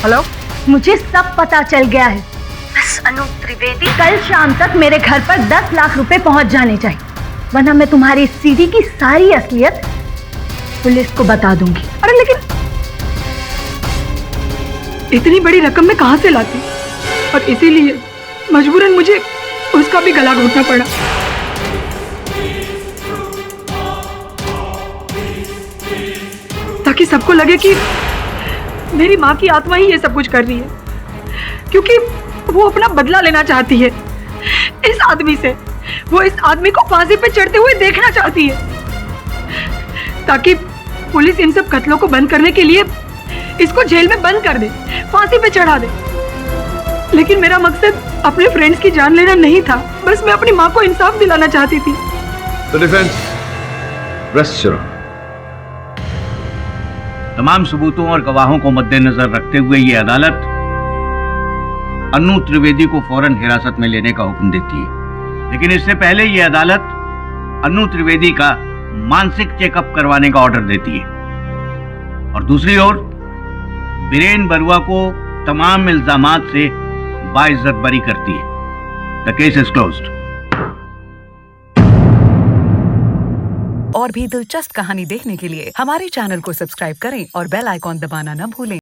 हेलो, मुझे सब पता चल गया है। बस अनु त्रिवेदी कल शाम तक मेरे घर पर 10 लाख रुपए पहुंच जाने चाहिए, वरना मैं तुम्हारी सीडी की सारी असलियत पुलिस को बता दूंगी। अरे लेकिन इतनी बड़ी रकम मैं कहां से लाती, और इसीलिए मजबूरन मुझे उसका भी गला घोटना पड़ा। ताकि सबको लगे कि मेरी माँ की आत्मा ही ये सब कुछ कर रही है, क्योंकि वो अपना बदला लेना चाहती है इस आदमी से। वो इस आदमी को फांसी पे चढ़ते हुए देखना चाहती है, ताकि पुलिस इन सब कत्लों को बंद करने के लिए इसको जेल में बंद कर दे, फांसी पे चढ़ा दे। लेकिन मेरा मकसद अपने फ्रेंड्स की जान लेना नहीं था, बस मैं अपनी माँ को इंसाफ दिलाना चाहती थी। तो डिफेंस रेस्ट करो। तमाम सबूतों और गवाहों को मद्देनजर रखते हुए ये अदालत अनु त्रिवेदी को फौरन हिरासत में लेने का हुक्म देती है। लेकिन इससे पहले ये अदालत अनु त्रिवेदी का मानसिक चेकअप करवाने का ऑर्डर देती है, और दूसरी ओर बीरेन बरुआ को तमाम इल्जामात से बाइज्जत बरी करती है। The case is closed. और भी दिलचस्प कहानी देखने के लिए हमारे चैनल को सब्सक्राइब करें और बेल आइकॉन दबाना न भूलें।